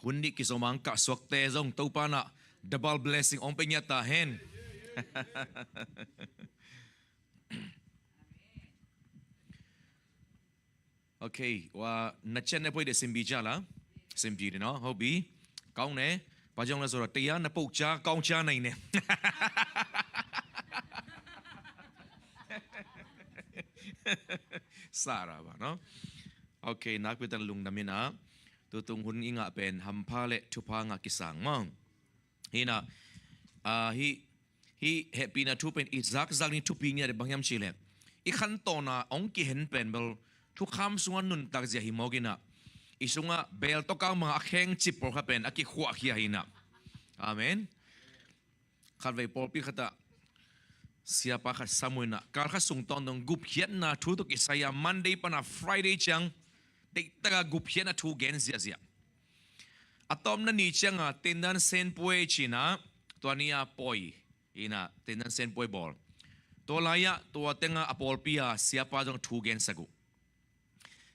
hundi kisomang ka swakte zong taupa na double blessing ong penyata hen. Okay, wa nachen na pwede simbi la. Simbi no, hobi. Kaung ne, pajong na sura tiyan na pukcha, kaung cha na ine. Sara ba no? Okay, nakpitan lung namin na tutung hun inga pen hampale tupa nga kisang mong. Hina hi happy na tupen izak zak ni tupi niya de bangyam chile. Ikanto na ong kihen pen bel tukam sungan nun tak zia himogina. Isunga bel tokang mga akheng chipor ka pen aki huwa kiya hina. Amen. Kalvay polpi kata siapa ka samoy na kalka sungton ng guphiat na tutok isaya Monday pa na Friday chang de taga guphiat na tu gen zia zia. Atom na ni chang tindan sen poe china to niya poi ina tindan sen poe ball. To laya to tenga apolpia siapa jong tu gen sagu.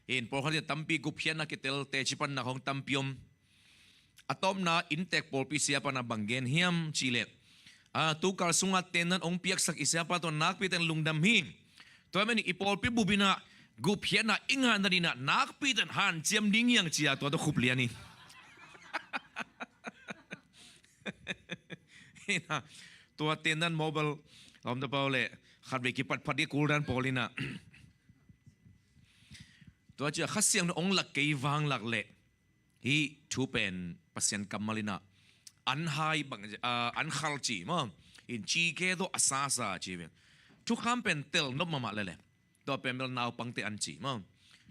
In por kaya tampi guphiat na kitel te chipan na hong tampiom. Atom na intek polpi siapa na banggen hiam chile. Tukar sungat tenan ong piyak sak isiapa to nakpit ang lungdamhin. To amen ipolpi bubina guphiat na inga na dina nakpit ang han chiam ding yang chia to kuplian ni. Ina to tenan mobile om da paule khatbe ki pat di kuldan polina. To aja khasyang na ong lak kay wang lak le. Hi tupen pasien kamalina. Anhai bang anhalchi mo in chi ke do asasa chi ben tu kham pen tel no mama lele do pen bel naw pang te anchi mo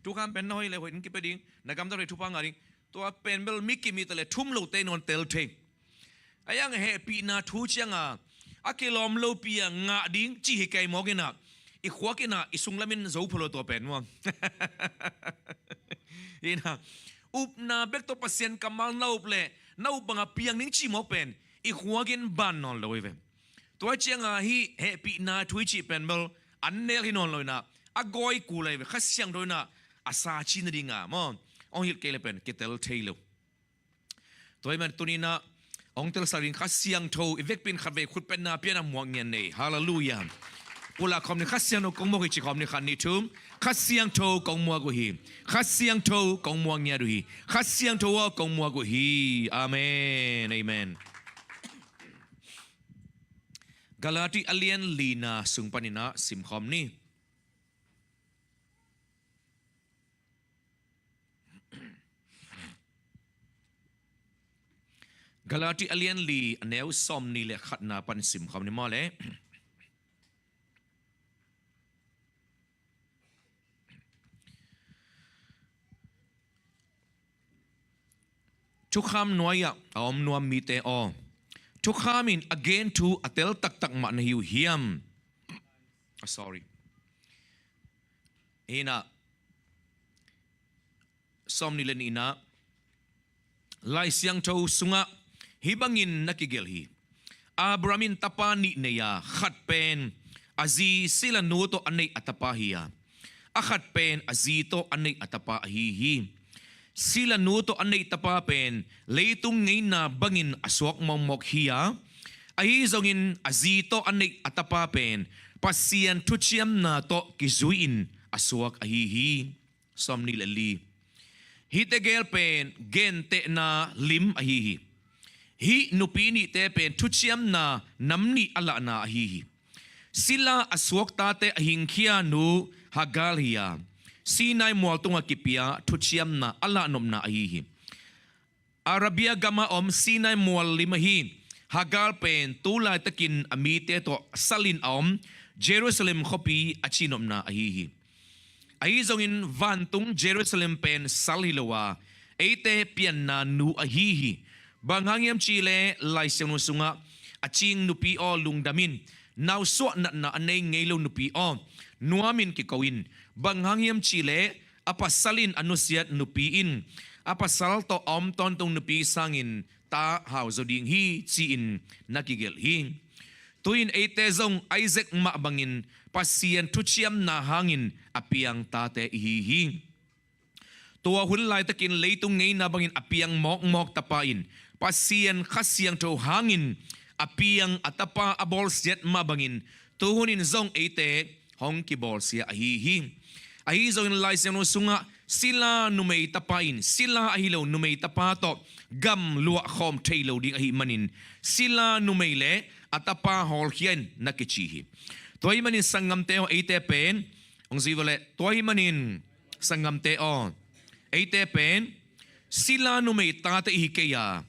tu kham pen noi le hoin ki peding nagam da tu pang ari to pen bel mikki mi tele thum lo te non tel the ayang happy na thu changa akilom lo pia nga ding chi he kai mo gina I khwa kina isung lamin zo pholo to pen mo ina upna bek to pasien kamal na uple nau banga piang ning chi mo pen I huagin ban non loive to chianga hi happy na twichi pen bel annel hinon loina agoi kulaive khasyang doina asa chi na dinga mo ong hil kele pen ketel thailo toy man tunina ong tel saring khasyang tho evek pin khatve khut pen na pian amwang nyen nei hallelujah pula khom ni khasyang no kong mo chi khom ni khan ni thum khasyang tho kong mo go hi khasyang tho kong mo nya du hi khasyang tho kong mo go hi amen amen Galati alien lina sungpanina sim khom ni Galati alien li aneu som ni le khatna pan sim khom ni mo le Tukham noya om nuam mite o Tukham in again to atel tak tak ma na hiu hiam sorry ina som ni lenina lai siang tho sunga hibangin nakigel hi Abramin tapani neya khat pen azi sila nuto anay atapahia akhat pen azito anay atapa hi Sila nuto anay tapapen leitung ngay na bangin aswak momok hiya ay zongin azito anay atapapen pasian tuchiam na to kizuin aswak ahihi som nilali hitegel pen gente na lim ahihi hi nupini te pen tuchiam na namni ala na ahihi sila aswak tate ahingkia nu hagal hiya Sinay mual tunga kipia tuchiam na ala nom na ahihi. Arabia gama om sinay mual limahi. Hagal pen tulay takin amite to salin om Jerusalem kopi achinom na ahihi. Ahizongin vantung Jerusalem pen salhilawa. Ete pian na nu ahihi. Banghangiyam Chile laisyang nusunga aching nupi o lungdamin. Nauswa na anay ngaylo nupi o. Nuamin kikawin. Banghangiyam Chile apasalin anusiat nupiin apasal to omton tong nupi sangin ta hauzoding hi chiin nakigel hi tuin eitezong Isaac mabangin pasian tuchiam na hangin apiang tate hi tua hun lai takin leitung ngei na bangin apiang mok tapain pasien khasiang to hangin apiang atapa abol set mabangin tuhunin zong ete hong ki bol sia ahi zong lai siang no sunga sila numei tapain sila ahilo numei tapato gam lua khom thailo ding ahi manin sila numei le atapa hol hian nakichihi toy manin sangam teo ete pen ong zivole toy manin sangam teo ete pen sila numei tate ihikeya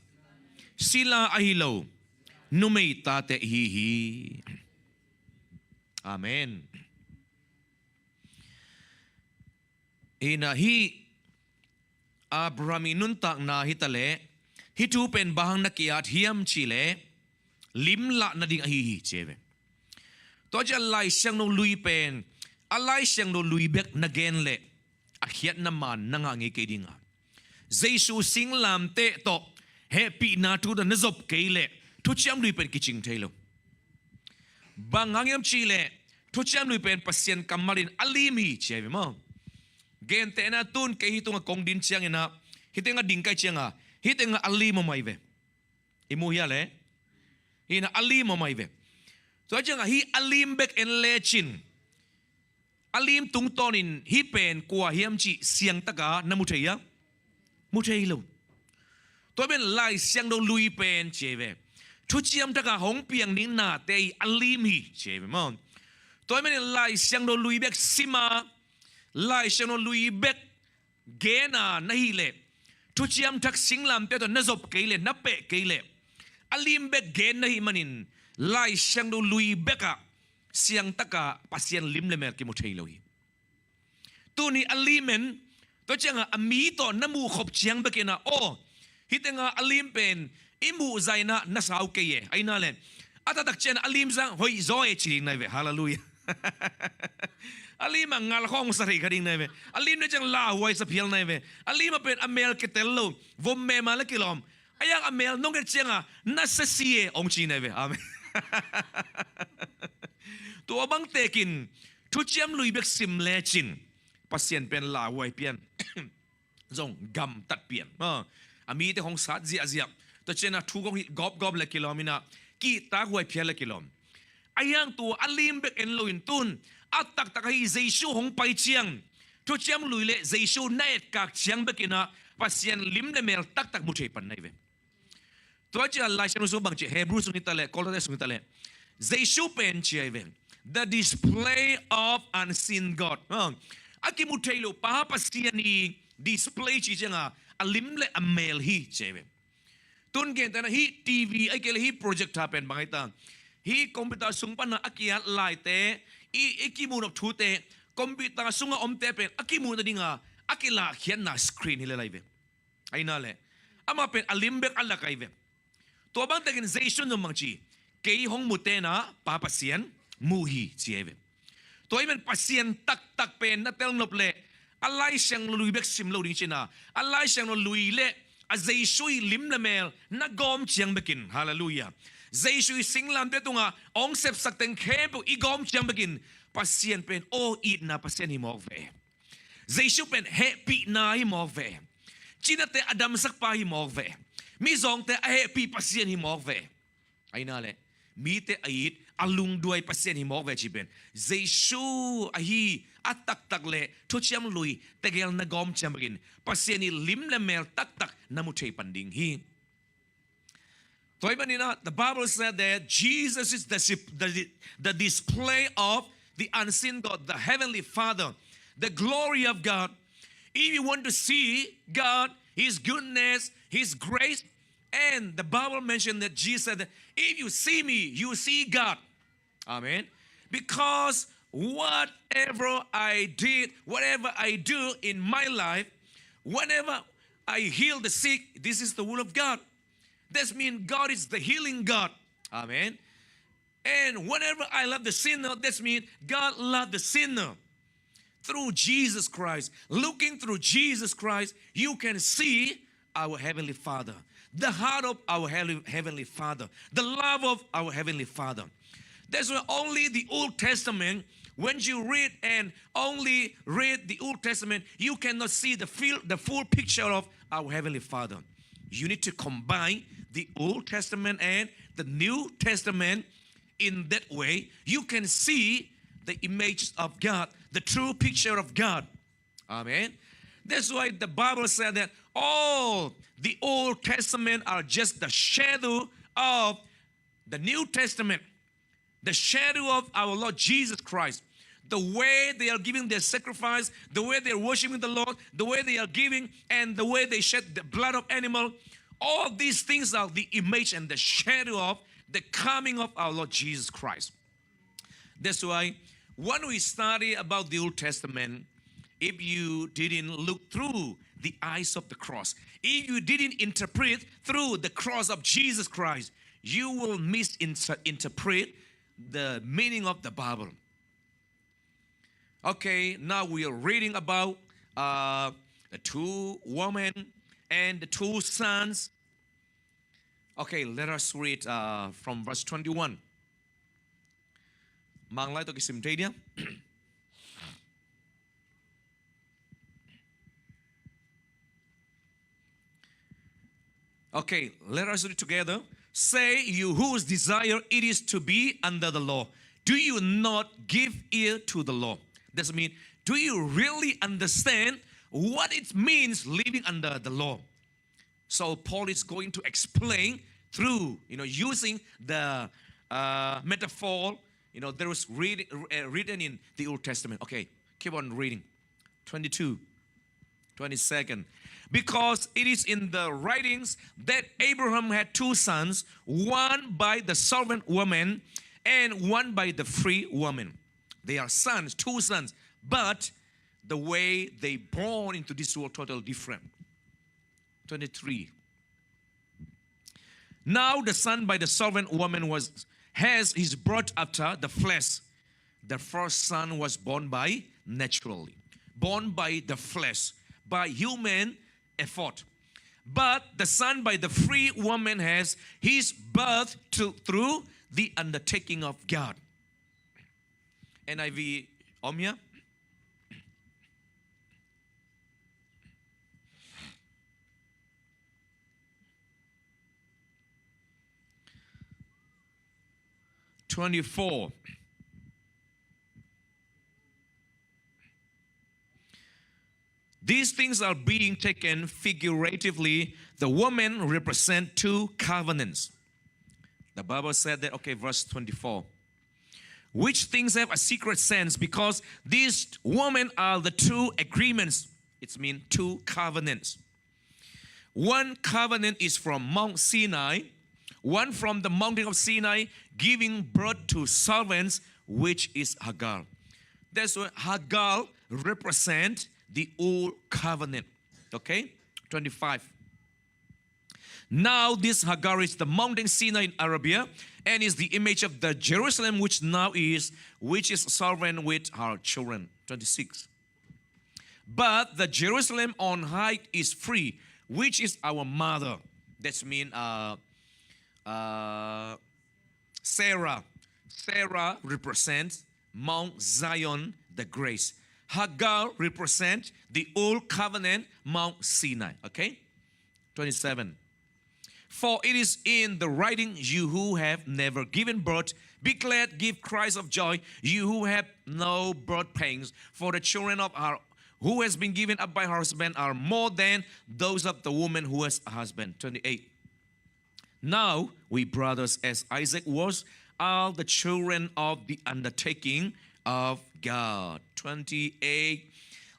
sila ahilo numei tate hihi. Amen. Ina hi Abrahami nuntak na hitale hitu pen bahang nakiat hiam chile limla na ding ahihi cheve. Toja lai siyang no lui pen alai siyang no lui bek na genle ahiat naman nangangi kay dinga. Zaisu sing lam te to happy na tu da nazop kayle tu chiam lui pen kiching tailo. Bangangyam chile tu chiam lui pen pasien kamarin alimi cheve mo. Gente na tun kay hito nga kong din siyang ina hito nga dingkay siyang nga hito nga alimo maive. Imuhial hina alimo maive. So aja nga hi alim bek en lechin. Alim tungtonin hi pen kuwa hiam chi siyang taga na muteya. Muteylo. To ben lai siyang do lui pen cheve. Tu chiam taga hong piang ning na te alim hi cheve mo. To ben lai siyang do lui bek sima lai siyang do lui bek gena nahile. Tu chiam tak singlam te to nazop kaile nape kaile. Alim bek gen nahi manin lai siyang do lui beka siyang taka pasien limlemer ki muteylo hi. Tu ni alimen to changa amito namu khop chiang bekena o hitenga alim pen imu zaina nasaw keye aina len atatak chen alim sang hoi zoe chiling naive hallelujah. Alim ngal khong sari kading naive alim ne chang la huai sa phial naive alim pen amel ketello vom me mala kilom ayang amel nong ke chenga nasasie ong chi naive amen. Tu abang tekin tu chiam lui bek sim le chin pasien pen la huai pian zong gam tat pian ami te hong sat zia zia to chena thu gong gob le kilomina ki ta huai phial le kilom ayang tu alim bek en loin tun atak tak hi jesu hong pai chiang tu chiam lui le jesu naet kak chiang bekina pasien lim le mel tak mu thei pan nai ve to cha la shanu so bang che hebrew sunitale kolode sunitale jesu pen chi ve the display of unseen god aki mu thei lo pa pasien ni display chi changa alim le amel hi cheve tun gen ta hi tv ai ke hi project happen bangai ta hi computer sung pan na akia lai te iki mu nok thu te computer sunga om te pen aki mu na dinga akila khian na screen hi le live ai na le ama pen alim bek ala kai ve to bang takin zation no mangchi kei hong mu te na pa pasien mu hi cheve to imen pasien tak pen na tel nop le alai siang lui bek sim lo ding china alai siang no lui le a jeisui lim le mel na gom chiang bekin hallelujah jeisui singlam te tunga ong sep sak teng khepu i gom chiang bekin pasien pen o it na pasien hi mok ve jeisu pen happy na hi mok ve china te adam sak pa hi mok ve mi zong te a happy pasien hi mok ve ai na le mi te ait alung duai pasien hi mok ve chi pen jeisu a hi atak le to chiam lui tegel na gom chiam bekin pasien ni lim le mel tak na mu thei panding hi. The Bible said that Jesus is the display of the unseen God, the heavenly Father, the glory of God. If you want to see God, His goodness, His grace, and the Bible mentioned that Jesus said, if you see me, you see God. Amen. Because whatever I did, whatever I do in my life, whenever I heal the sick, this is the will of God. That means God is the healing God. Amen. And whenever I love the sinner, that means God loved the sinner. Through Jesus Christ, looking through Jesus Christ, you can see our Heavenly Father, the heart of our Heavenly Father, the love of our Heavenly Father. That's why only the Old Testament When you read and only read the Old Testament, you cannot see the full picture of our Heavenly Father. You need to combine the Old Testament and the New Testament. In that way, you can see the image of God, the true picture of God. Amen. That's why the Bible said that all the Old Testament are just the shadow of the New Testament, the shadow of our Lord Jesus Christ. The way they are giving their sacrifice, the way they are worshiping the Lord, the way they are giving, and the way they shed the blood of animal, all these things are the image and the shadow of the coming of our Lord Jesus Christ. That's why when we study about the Old Testament, if you didn't look through the eyes of the cross, if you didn't interpret through the cross of Jesus Christ, you will misinterpret the meaning of the Bible. Okay, now we are reading about the two women and the two sons. Okay, let us read from verse 21. Mang lại tôi cái sim đây nhé. Okay, let us read together. Say you whose desire it is to be under the law, do you not give ear to the law? Does it mean, do you really understand what it means living under the law? So Paul is going to explain through, using the metaphor, there was written in the Old Testament. Okay, keep on reading. 22, 22nd. Because it is in the writings that Abraham had two sons, one by the servant woman and one by the free woman. They are sons, two sons, but the way they born into this world totally different. 23. Now the son by the servant woman has his birth after the flesh. The first son was born by naturally, born by the flesh, by human effort. But the son by the free woman has his birth through the undertaking of God. NIV Omia. (24) These things are being taken figuratively. The woman represent two covenants. The Bible said that, okay, verse 24. Which things have a secret sense because these women are the two agreements. It means two covenants. One covenant is from Mount Sinai, one from the mountain of Sinai, giving birth to servants, which is Hagar. That's why Hagar represents the old covenant. Okay, 25. Now this Hagar is the mountain Sinai in Arabia, and is the image of the Jerusalem which is servant with her children. 26. But the Jerusalem on high is free, which is our mother. That means Sarah. Sarah represents Mount Zion, the grace. Hagar represents the old covenant, Mount Sinai. Okay? 27. For it is in the writing, you who have never given birth, be glad, give cries of joy, you who have no birth pangs. For the children of her who has been given up by her husband are more than those of the woman who has a husband. 28. Now we brothers, as Isaac was, are the children of the undertaking of God. 28.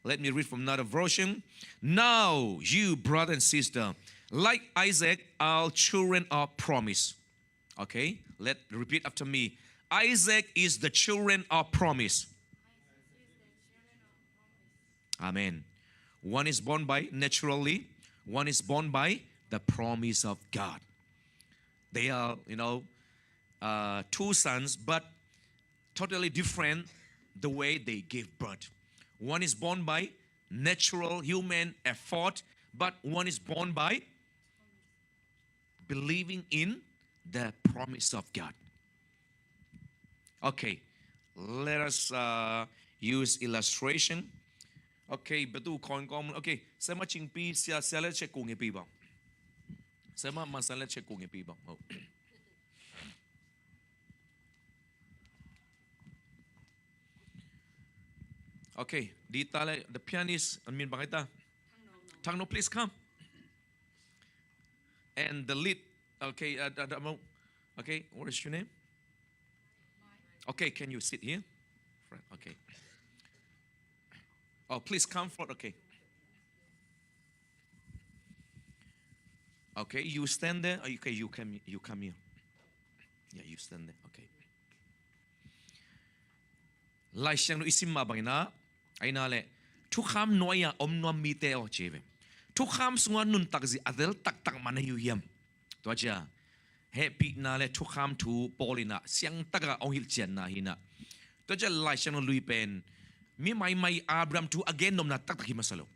Let me read from another version. Now you, brother and sister, like Isaac, are children of promise. Okay, repeat after me. Isaac is the children of promise. Amen. One is born by naturally, one is born by the promise of God. They are, two sons, but totally different the way they give birth. One is born by natural human effort, but one is born by believing in the promise of God. Okay, let us use illustration. Okay, betul kon kom. Okay, saya macam pi sia let check kung pi bang. Saya masalah check kung pi bang. Oh. Okay, di tale the pianist Min bang ita. Tang no please come. And the lead. Okay, okay, what is your name? Okay, can you sit here? Okay. Oh, please come forward. Okay. Okay, you stand there. Okay, you come here. Yeah, you stand there. Okay. Lai siang no isim ma bangina. Ay na le. Tukham noya omnom miteo cheve. Tukham sunga nun takzi adel tak manayuyam. Tuaja. Happy na le tukham tu polina siang taga onghil chen na hina. Tuaja lai siang no lui pen. Mi mai Abraham tu again nom na tak himasalo.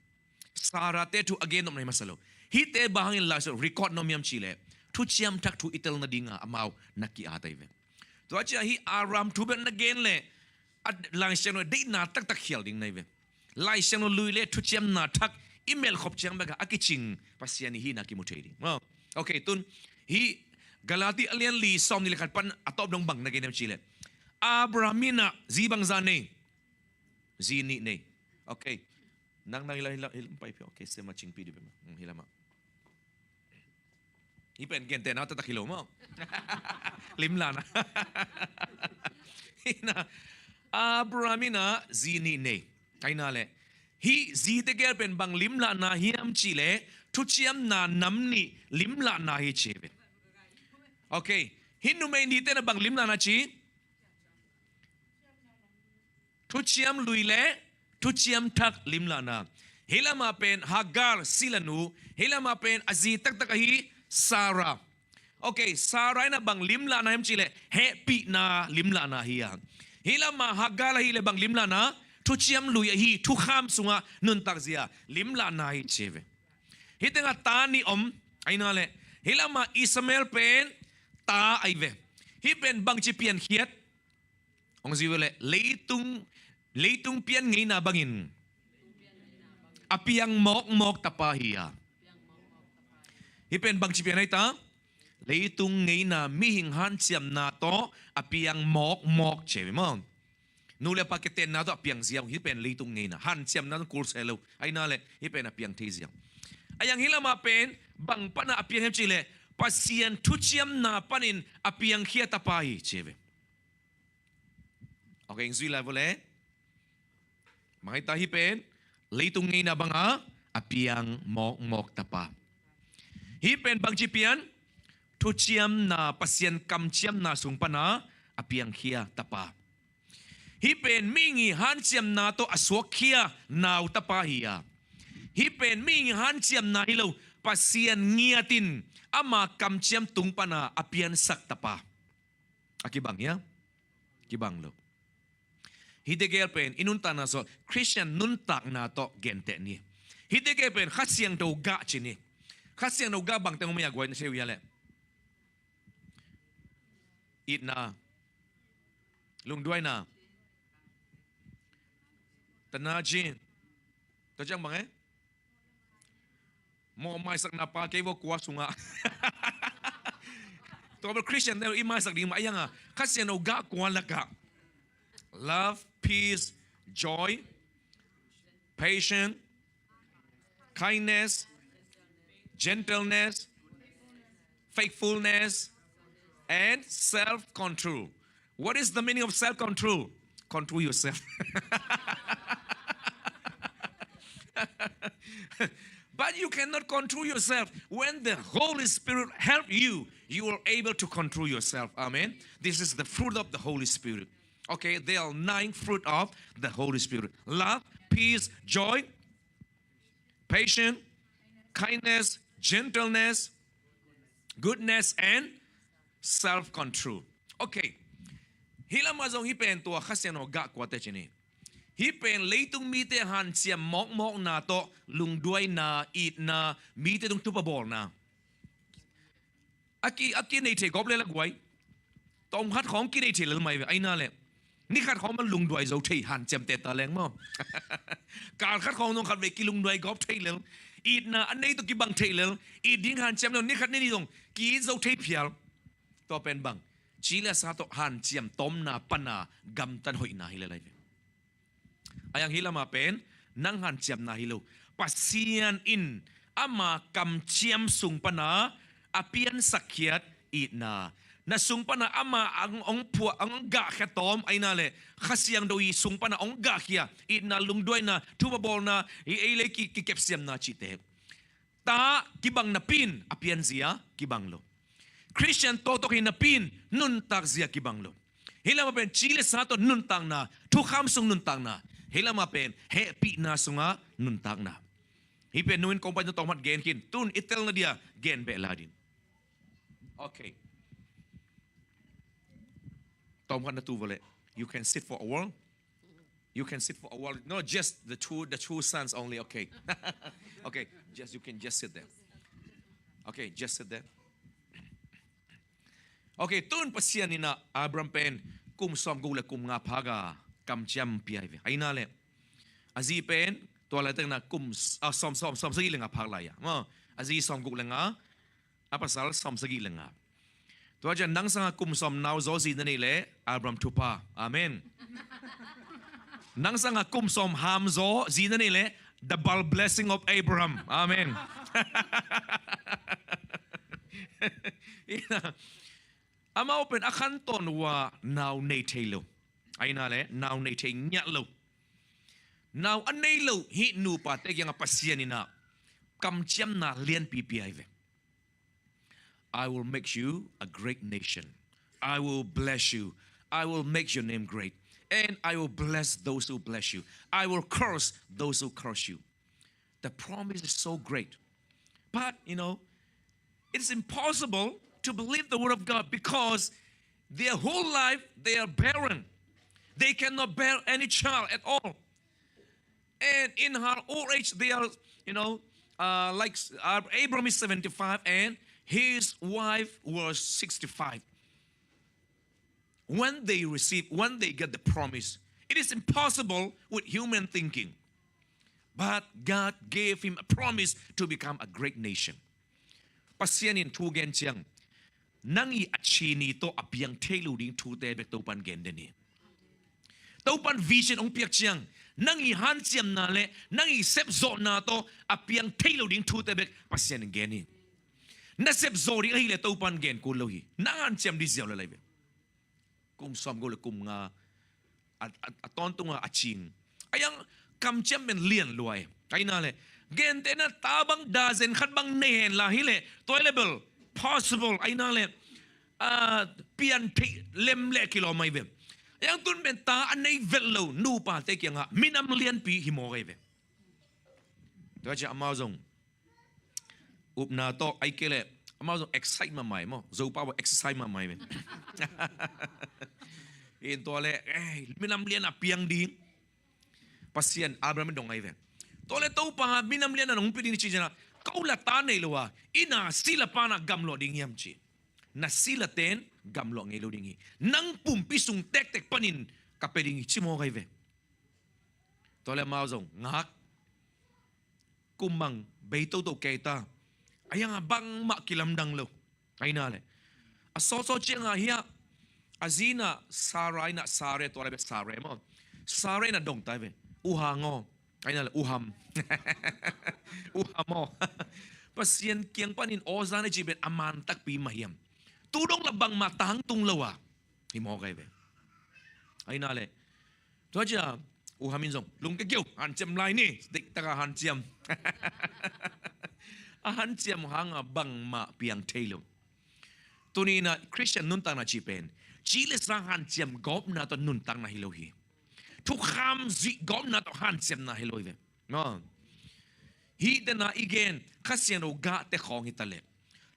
Sarah te tu again nom na himasalo. Hite bahangin la so record nom yam chile. Tu chiam tak tu itel na dinga amau naki atay ve. Tuaja hi Abraham tu ben again le. At lang siang no de na tak hial ding na ve. Lai siang no lui le tu chiam na tak email khop chiang baga akiching pasiani hi naki mutedi. Oh, okay tun hi Galati alian li som ni lekat pan atop dong bang nagay nam chile. Abrahamina zibang zane. Zini ne. Okay. Nang hilam pai pio. Okay, sema ching pi di bema. Hilama. Ipen gente na tatak hilo mo. Limla na. Hina Abrahamina zini ne. Ay nale. Hi ziteger pen bang limla na hiam chile tuchiam na namni limla na hi cheve. Okay. Hinu may nite na bang limla na chi? Tuchiam luile, tuchiam tak limla na. Hilama pen Hagar silanu, hilama pen azitak takahi Sarah. Okay, Sarah na bang limla na him chile, happy na limla na hiya. Hilama Hagar la hile bang limla na, tuchiam luya hi, tukham sunga nun takziya, limla na hi cheve. Hitenga tani ay nale, hilama Ismael pen, ta ayve. Hi pen bang chipian hiat, ong ziwele, leitung pian ngay na bangin. Apiang mok tapahiya. Hipen bang chipian ay ta? Leitung ngay na mihinghan siyam na to, apiang mok chewe mo. Nule pakiten na to, apiang siyaw. Hipen leitung ngay na. Han siyam na to kurselo. Ay nale, hipen apiang tiziyaw. Ayang hilama pen, bang pana apiang chile, pasiyan tuchiam na panin apiang hiya tapahi chewe. Okay, yung Zeel boleh? Makita hipen, leitung ngay na banga, apiang mok tapa. Hipen bang jipian, tuchiam na pasien kamchiam na sungpana, apiang hiya tapa. Hipen mingi hansiam na to aswak hiya na utapa hiya. Hipen mingi hansiam na hilaw, pasien ngiatin, ama kamchiam tungpana, apian sak tapa. Akibang ya? Kibang lo. Hidegel pen inunta na so Christian nuntak na to gente ni. Hidegel pen khasyang do ga chini. Khasyang do ga bang teng umaya gwen sew yale. It na lung duai na. Tana jin. Tajang bang eh? Mo mai sak na pa kay wo kwa sunga. To Christian na imay sak di maayanga. Khasyang do ga kwa laka. Love, peace, joy, patience, kindness, gentleness, faithfulness, and self-control. What is the meaning of self-control? Control yourself. But you cannot control yourself. When the Holy Spirit helps you, you are able to control yourself. Amen. This is the fruit of the Holy Spirit. Okay, there are 9 fruit of the Holy Spirit. Love, peace, joy, patience, kindness, gentleness, goodness, and self-control. Okay. Hilam mazong hipen tua khasiano ga kwate chini. Hipen leitung mite han siya mok na to lungduay na it na mite tung tupabol na. Aki nei te goble lagway. Tom hat khong ki nei te lel mai ai na le. นี่ขัดของมันลุงด้วยเราที่หันเจมเตตะแรงมั้งการขัดของต้องขัดเวกิลุงด้วยกอบที่เลยอีดนะอันนี้ตัวกีบังที่เลยอีดดิ้งหันเจมนี่ขัดนี่ตรงกีเราที่เพียลตัวเป็นบังชีเลสาตัวหันเจมต้มนาปนากำตันหอยนาฮิเลไลอายังฮิลามาเป็นนั่งหันเจมนาฮิโลปัสเซียนอินอามากำเจียมสุงปนาอเปียนสักเขียดอีดนาna sung pa na ama ang ongpua ang ga khatom ai na le khasiang doi sung pa na ong ga khia it na lungdoi na thubabol na i le ki kepsiam na chite ta kibang na pin apian zia kibang lo Christian toto ki na pin nun tak zia kibang lo hila ma pen chile sa to nun tang na thu kham sung nun tang na hila ma pen he pi na sunga nun tang na hi pen nuin kong pa to mat gen kin tun itel na dia gen be ladin okay Tom kan tu vole. You can sit for a while. You can sit for a while. Not just the two sons only. Okay. Okay. You can just sit there. Okay, just sit there. Okay, tun pasian ni na Abraham pen kum som gula kum nga paga kam jam piai ve. Ai na le. Azi pen to la teng na kum som sagi le nga phag la ya. Ma azi som gula nga apasal som sagi le nga. Tuwa dyan, nang sa kum som now zozi na nile, Abraham tupa. Amen. Nang sa kum som ham zo, zina nile, double blessing of Abraham. Amen. Ama open, akanton wa now nate lo. Ay na le, now nate nyat lo. Now anay lo, hi nu pa, tek yang apasyan ni na, kam chiyam na lian pipiay ve. I will make you a great nation. I will bless you. I will make your name great. And I will bless those who bless you. I will curse those who curse you. The promise is so great. But, it's impossible to believe the word of God because their whole life they are barren. They cannot bear any child at all. And in her old age, they are, like Abraham is 75 and his wife was 65. When they get the promise, it is impossible with human thinking. But God gave him a promise to become a great nation. Pasyanin tugen siyang nangi achini to apiyang teluding tute topan gendeni. Topan vision ong piyak siyang nangi han siyam na le nangi sepzo na to apiyang teluding tute pasyanin geni. Nasib zori ay le topan gen kulohi. Nangan siyam di siya lalay. Kum som go le kum nga aton to nga aching. Ayang kam siyam men lian luay. Ay na le. Gen te na tabang dazen khat bang nehen lahile toileable possible ay na le. Pian lem le kilo may ve. Ayang tun men ta anay velo nu pa te kya nga minam lian pi himo kay ve. Tuwa amazong. Up na to ay kele amazon excitement mai mo zo pa exercise mai men in to le minam lian na piang di pasien Abraham dong ai ve to le to pa minam lian na nong pidi ni chi na kaula ta nei lo wa ina sila pa na gamlo ding yam chi na sila ten gamlo ngelo ding nang pumpi sung tek panin kapeding chi mo kai ve to le amazon ngak kumang beito to keta ayang bang makilamdang lo ay na le asoso chiang hiya azina sarai na sare to le sare mo sare na dong tai ve uhango ay na le uham uhamo pasien kiang panin ozan ji ben aman tak pi mahiam tudong labang matang tung lawa himo kai ve ay na le to ja uhamin zong lung ke kyo han chem lai ni dik ta han chem ahan siya hanga bang ma piang tailo. Tuni na Christian nuntang na chipen. Chile sa han siyam gop na to nuntang na hilohi. Tukham zi gop na to han siyam na hilohi. No. Hita na igen kasyan o ga te kong hitale.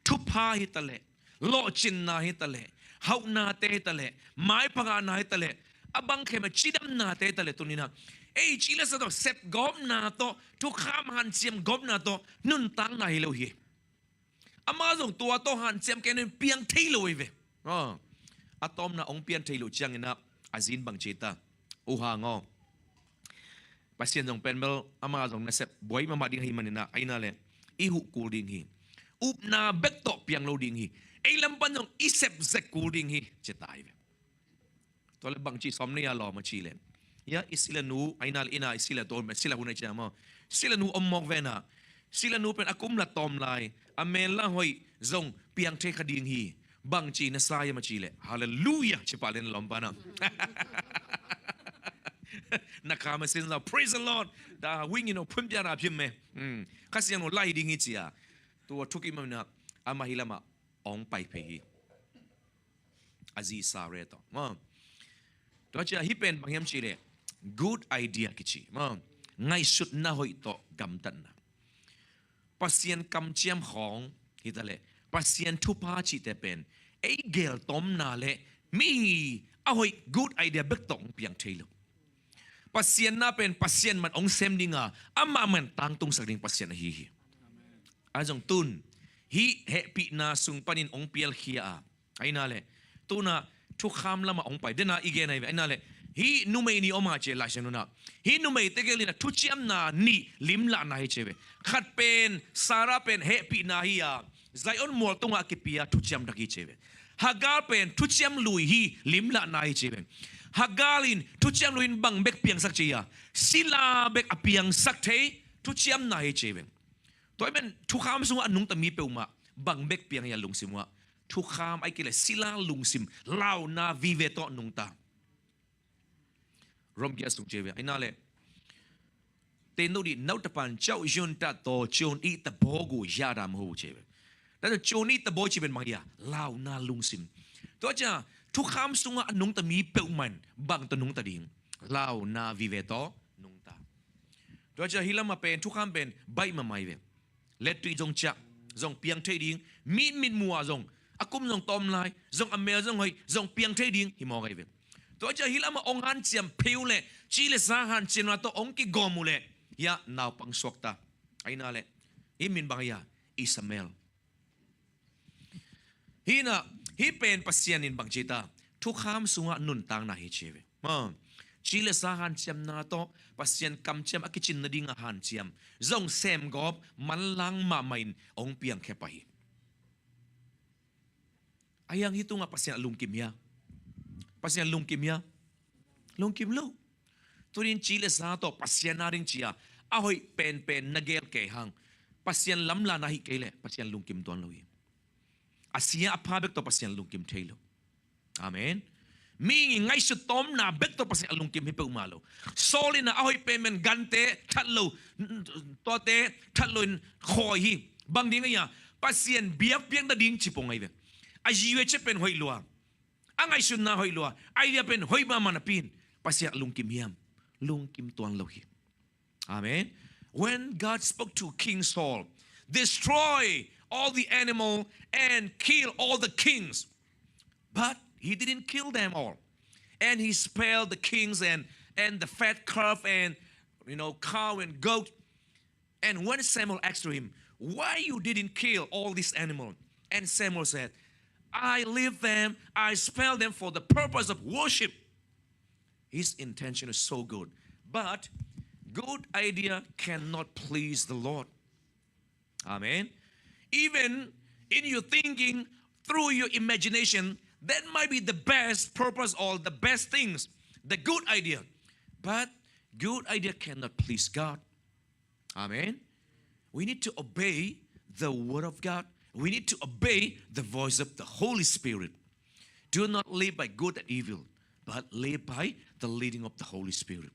Tupa hitale. Lo chin na hitale. Hau na te hitale. Mai paga na hitale. Abang kema chidam na te hitale tuni na. Chile sa to set gom na to tukham han siyam gom na to nuntang na hilohi. Amazong tua to han siyam kenen piang tailo ive. Atom na ong piang tailo chang ina azin bang chita uhango pasien jong penbel ama jong nasep boy mama ding hi manina aina le ihu kulding hi upna bekto piang loading hi ai lampan jong isep zek kulding hi chetai to le bang chi somni ya lo ma chi le ya isila nu aina ina isila to sila hunai chama sila nu omok vena sila nu pen akum la tom lai amela hoi zong piang the khading hi bang chi na saya ma chi le hallelujah chipalen lompana nakama sin la praise the lord da wing phum pya ra phim me khasiang no lai ding hi chia to thuki ma na amahilama ong pai phe hi azi sa re to ma to cha hi pen bang yam chi le good idea ki chi ma ngai sut na hoi to gam tan na pasien kam chiam khong hi ta le pasien thu pa chi te pen ei gel tom na le mi a hoi good idea bek tong piang thailo pasien na pen pasien man ong sem dinga ama man tang tung sak ding pasien hi ajong tun hi happy na sung panin ong pial khia aina le tuna thu kham lama ong pai dena igen ai aina le hi numei ni oma che la shanuna hi numei tegelina thu chiam na ni lim la na hi chebe khat pen sara pen happy na hi ya zaion mol tunga ki pia thu chiam daki chebe hagar pen thu chiam lui hi lim la na hi chebe hagalin thu chiam luin bang bek piang sak chia sila bek apiang sak thei thu chiam na hi chebe toy men thu kham sunga anung ta mi peuma bang bek piang ya lungsimwa thu kham ai kile sila lungsim lau na vive to nung ta rom kia sung chebe ai na le te no di nau tapan chau yun ta to chon i ta bogu ya dam ho chebe da chon i ta bo chi ben mangia lau na lungsim to cha thu kham sunga anung ta mi peuman bang ta nung ta ding lau na vive to nung ta to cha hilama pen thu kham pen bai ma mai ve let tui jong cha jong piang thei ding min mua jong akum jong tom lai jong amel jong hoi jong piang thei ding hi mo gai ve to cha hilama ong han chiam pheu le chi le sa han chin na to ong ki gomu le ya naw pang sok ta ai na le imin bang ya isamel hina hi pen pasien in bang chita thu kham sunga nun tang na hi cheve ma chile sa han chiam na to pasien kam chiam akichin na ding han chiam zong sem gop man lang ma main ong piang khe pai ayang hitunga pasien lungkim ya pasien lungkim ya lungkim lo turin chile sa to pasien na ring chia ahoi pen nagel ke hang pasien lamla na hi kele pasien lungkim ton lo hi asia apabek to pasien lungkim thailo amen mi ngai su tom na bek to pasien lungkim hi pe umalo solina ahoi payment gante thatlo tote thatloin khoi hi bang ding ya pasien biak piang da ding chipong ai ve ajiwe che pen hoi lua angai sun na hoi lua ai pen hoi ma man pin pasien lungkim hiam lungkim ton lo hi amen when God spoke to King Saul destroy all the animal and kill all the kings. But he didn't kill them all. And he spared the kings and the fat calf and cow and goat. And when Samuel asked him, why you didn't kill all these animals? And Samuel said, I leave them, I spare them for the purpose of worship. His intention is so good. But good idea cannot please the Lord. Amen. Even in your thinking, through your imagination, that might be the best purpose or the best things, the good idea. But good idea cannot please God. Amen. We need to obey the word of God. We need to obey the voice of the Holy Spirit. Do not live by good and evil, but live by the leading of the Holy Spirit.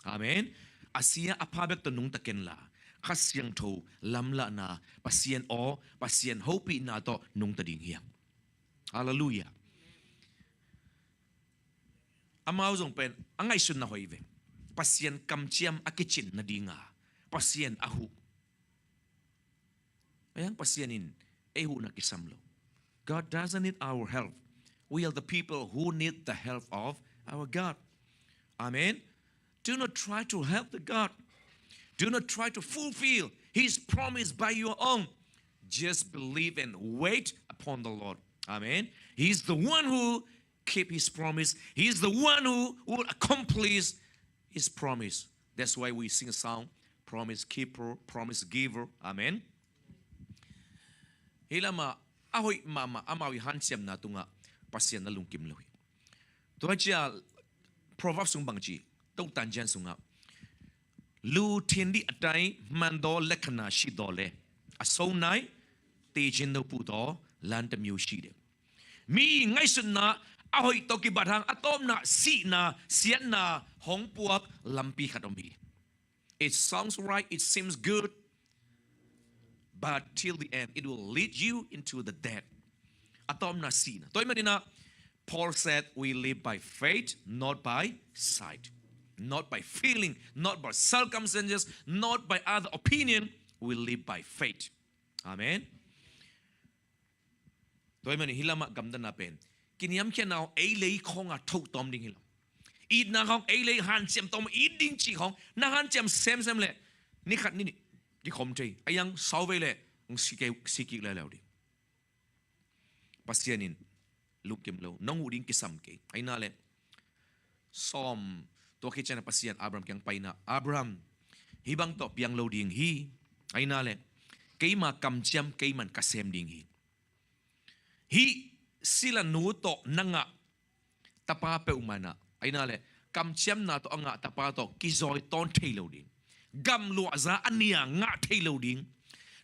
Amen. Asia apabek to nung taken la. Kasyang to lamla na pasien o pasien hopi na to nung tading hiya. Hallelujah. Amaw zong pen angay sun na hoive. Pasien kamchiam akichin na dinga. Pasien ahu. Ayang pasienin ehu na kisamlo. God doesn't need our help. We are the people who need the help of our God. Amen. Do not try to help the God. Do not try to fulfill His promise by your own. Just believe and wait upon the Lord. Amen. He's the one who keep His promise. He is the one who will accomplish His promise. That's why we sing a song, promise keeper, promise giver. Amen. Hilama ahoy mama amawi hansiam na tunga pasien na lungkim lohi. Tuha chia Proverbs sung bangji tau tanjan sunga. Lu tiendi atai mando lekana shi dole. Aso nai tejin do puto lanta miu shi de. Mi ngai sun na ahoy toki batang atom na si na sian na hong puak lampi katomi. It sounds right, it seems good, but till the end, it will lead you into the death. Atom na si na. Toy manina, Paul said, we live by faith, not by sight. Not by feeling, not by circumstances, not by other opinion. We live by faith. Amen. Toy mani hilama gamdan na pen. Kiniam kia now a lay kong a tok tom ding hilam. Eat na kong a lay han siam tom eat ding chi kong na han siam sem le. Ni khat ni ki kom chay ayang salve le ng siki le laudi. Pasianin lukim lo nong uding kisam ke ay na le. Som to kitchen na pasian Abraham kyang pay na Abraham hibang to piang lo ding hi ay na le kay ma kamtiam kay man kasem ding hi. Hi sila nuto na nga tapape umana ay na le kamtiam na to nga tapato kizoy ton tailo ding. Gam luaza ania nga tailo ding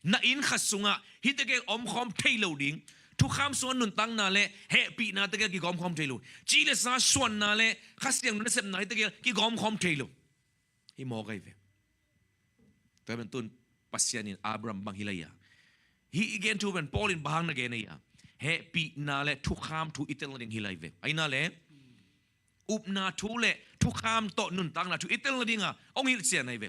na in khasunga hitege omkhom tailo ding tu kham suan nun tang na le happy na tege ki gom khom tailo chile sa suan na le khasyang na sem na hitege ki gom khom tailo hi mo kai ve tamen tun pasyanin Abraham bang hilaya hi again tu ben Paul in bahang na ge na ya happy na le tu kham tu itel ding hilai ve ai na le up na tu le tu kham to nun tang na tu itel ding a ong hil sia nai ve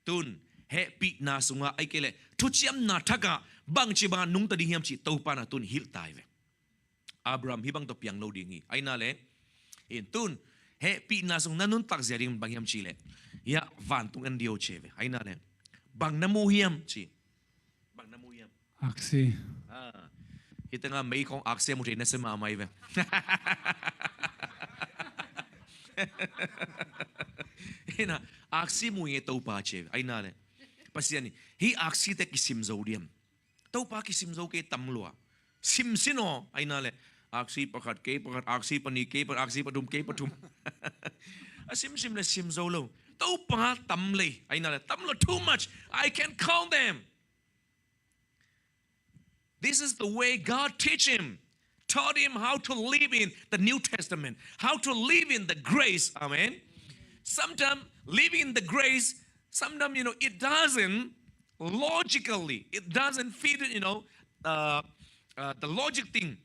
tun happy na sunga ai kele tu chiam na thaka bang chi ba nung ta ding hiam chi to pa na tun hil tai ve Abraham hi bang to piang lo ding hi ai na le in tun happy na sung na nun tak zia ding bang hiam chi le ya van tung an dio che ve ai na le bang na mu hiam chi bang na mu hiam Aksi. Kita nga may kong aksi mo rin na sa mamay ve Hina aksi mo yung tau pa che ay na le pasiyan hi aksi te kisimzo diam tau pa kisimzo ke tamlua simsino ay na le aksi pakat ke pakat aksi pani ke pakat aksi padum ke patum asim le simzo lo tau pa tamle ay na le tamlo too much I can't count them. This is the way God taught him how to live in the New Testament, how to live in the grace. Amen. Sometimes living in the grace, sometimes, it doesn't logically, it doesn't fit, the logic thing.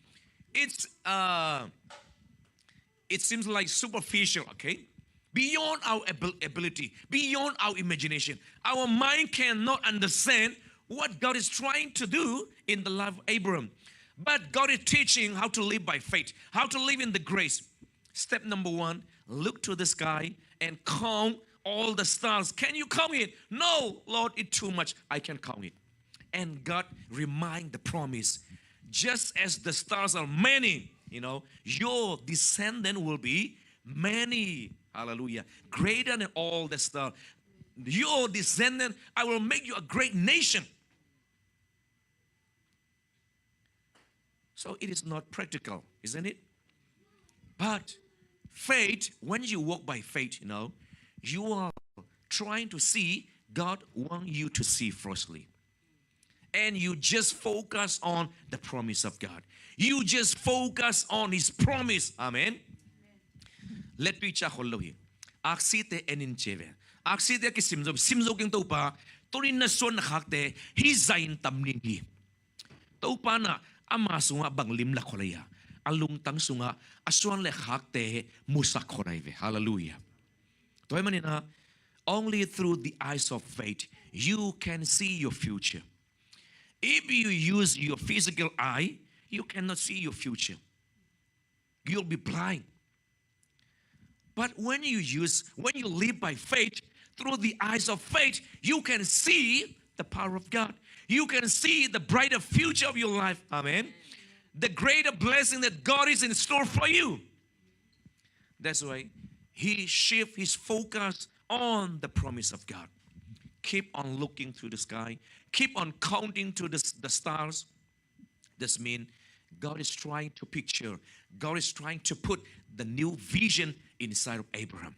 It seems like superficial, okay? Beyond our ability, beyond our imagination. Our mind cannot understand what God is trying to do in the life of Abraham. But God is teaching how to live by faith, how to live in the grace. Step number 1, look to the sky and count all the stars. Can you count it? No, Lord, it's too much. I can count it. And God remind the promise. Just as the stars are many, your descendant will be many. Hallelujah. Greater than all the stars. Your descendant, I will make you a great nation. So it is not practical, isn't it? But faith, when you walk by faith, you are trying to see God wants you to see firstly. And you just focus on the promise of God. You just focus on His promise. Amen. Let me check all here. Aksite enin cheve. Aksite ki simzo king topa. Turin na son nakakte. Hizayin tamning hi. Topa na. Ama sunga banglim la kolaya. Alung tang sunga aswan le hakte musak koraive. Hallelujah. Toy manina, only through the eyes of faith you can see your future. If you use your physical eye, you cannot see your future. You'll be blind. But when you live by faith, through the eyes of faith, you can see the power of God. You can see the brighter future of your life. Amen. the greater blessing that God is in store for you. That's why he shift his focus on the promise of God. Keep on looking through the sky. Keep on counting to the stars. This means God is trying to picture. God is trying to put the new vision inside of Abraham.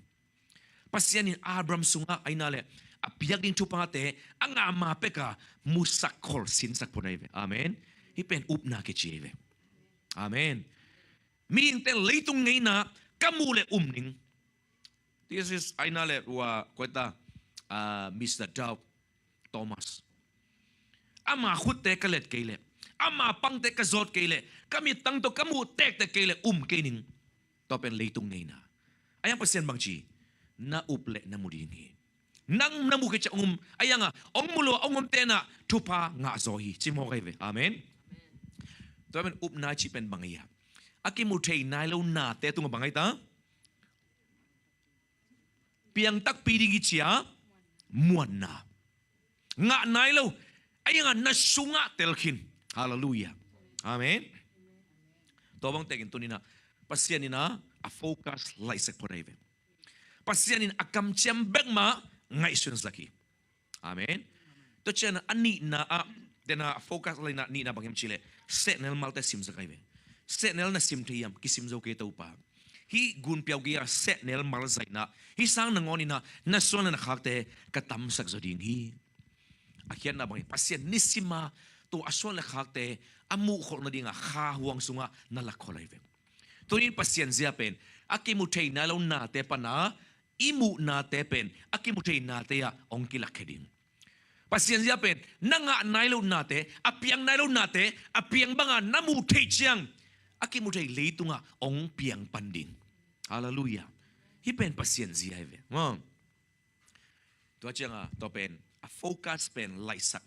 Pasyanin Abraham sunga ay nale. Apiyag din tupate ang amape ka musakol sinsak po na ibe. Amen. Hipen up na kichive. Amen. Miing ten leitung ngay na kamule umning. This is ay nale wa kweta Mr. Dow Thomas. Ama khute kalet kaile. Ama pangte kazot kaile. Kami tang to kamu tek te kaile kaining. Topen leitung ngay na. Ayang pasyan bangchi na uple na mudingi. Nang namukit siya ayang ong mulo ong tena tupa nga zohi. Chimo kaive. Amen. Topen up na chipen bangaya. Aki mutay nailaw na te tunga bangay ta. Piang tak pidigi siya muan na. Nga nailaw ayang nasunga telkin. Hallelujah. Amen. Tobang tegin to nina pasyan nina a focus laisak po raive. Pasyan nina akam siyam begma nga isun laki. Amen. To siya na ani na dena focus lai na ni na bangim chile. Set nel malte sim sa kaive. Set nel na sim tiyam kisim zo kay pa. Hi gun piaw gia set nel mal zai na. Hi sang nangoni na nason na nakakte katam sak zoding hi. Akyan na bangim pasyan nisima to aswan nakakte amu khol na dinga kha huang sunga nalakolaive. Tunin pasyan ziapen akimutay nalaw na te pana imu na tepen akimutay na te ya ong kilakhedim. Pasyan ziapen nanga nailaw nate apiang nailaw nate apiang banga namutay chiyang akimutay leitunga ong piang panding. Hallelujah. Hipen pasyan ziaive. To chiyang topen a focus pen laisak.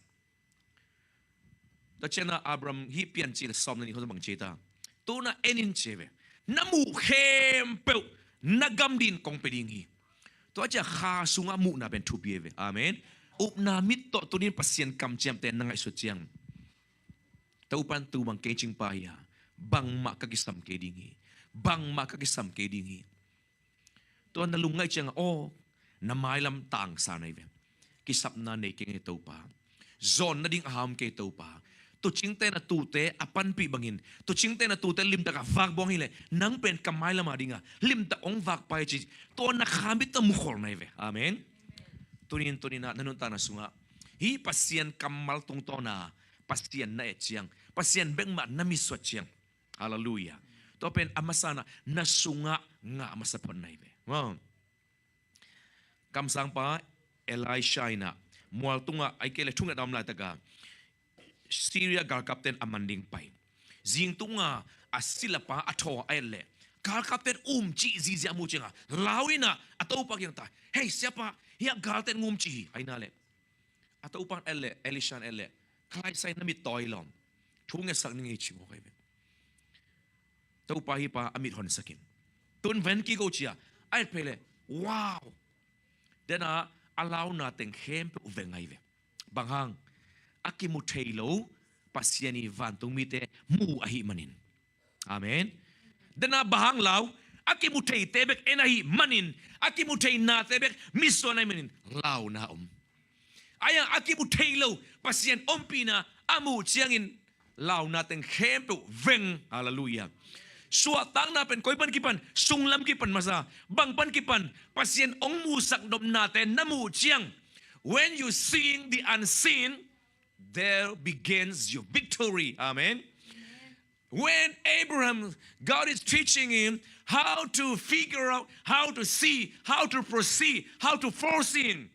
To chiyang Abram hipian chila som na ni hosang chita. To na enin cheve. Namu hempel nagamdin kong pedinghi. To aja kha sunga mu na ben tubieve. Amen. Up na mit to tunin pasien kam chiam ten nanga isu chiang. Taupan tu bang keching paya. Bang ma kagisam kedingi. Bang ma kagisam kedingi. To nalungay chiang namailam tang sanay ben. Kisap na ne king ito pa. Zon na ding aham kay ito pa. To chingte na tute apan pi bangin. To chingte na tute limta ka vak bong hile. Nang pen kamay lam adinga. Limta ong vak pa chi. To nakamit na mukhol na ive. Amen. Tunin na nanunta na sunga. Hi pasien kamal tong to na pasien na etchiyang. Pasien beng ma namiswat chiyang. Hallelujah. To pen amasana nasunga nga amasapon na ive. Kamsang pa Elisha na. Mual tunga ay kele tunga dam la taga. Syria gal kapten amanding pai. Zing tunga asila pa ato ele. Gal kapten chi zizia mu chinga. Lawina atau pag yang ta. Hey siapa? Hiya galten chi ay nale. Atau upang ele Elisha ele. Kalay say namit toilom. Tunga sak ningi chimo kay. Tau pa hi pa amit hon sakin. Tun ven ki go chia. Ay pele. Wow. Dena allow nating hempe uvengayve. Banghang akimutelo pasyani vantung mite mu ahi manin. Amen. Dena bahang law akimutay tebek enahi manin. Akimutay na tebek miso na manin. Law na Ayang akimutelo pasyan ompina amu chiyangin law nating hempe veng. Hallelujah. Suatang napen koy pan kipan sunglam kipan masa bangpan kipan pasien ong musak dom natin namu chiang. When you seeing the unseen, there begins your victory. Amen. When Abraham, God is teaching him how to figure out, how to see, how to proceed, how to foresee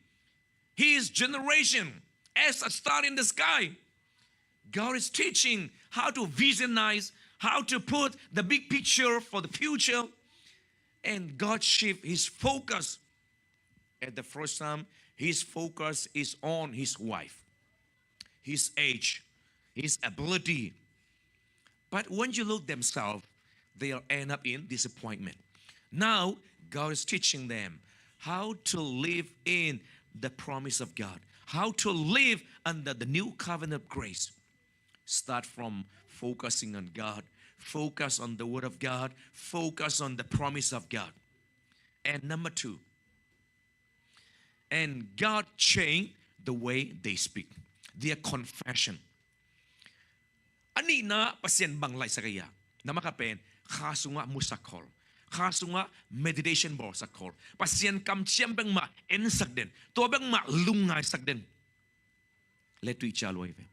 his generation as a star in the sky. God is teaching how to visionize, how to put the big picture for the future. And God shift his focus. At the first time, his focus is on his wife, his age, his ability. But when you look themselves, they'll end up in disappointment. Now, God is teaching them how to live in the promise of God, how to live under the new covenant of grace. Start from focusing on God. Focus on the Word of God. Focus on the promise of God. And number 2, and God changed the way they speak. Their confession. Ani na pasien banglay sa kaya na makapen kasunga musakol. Kasunga meditation bor sakol. Pasien kam siyembeng ma ensak din. Tuwabang ma lungay sak din. Letu ichaloy ve.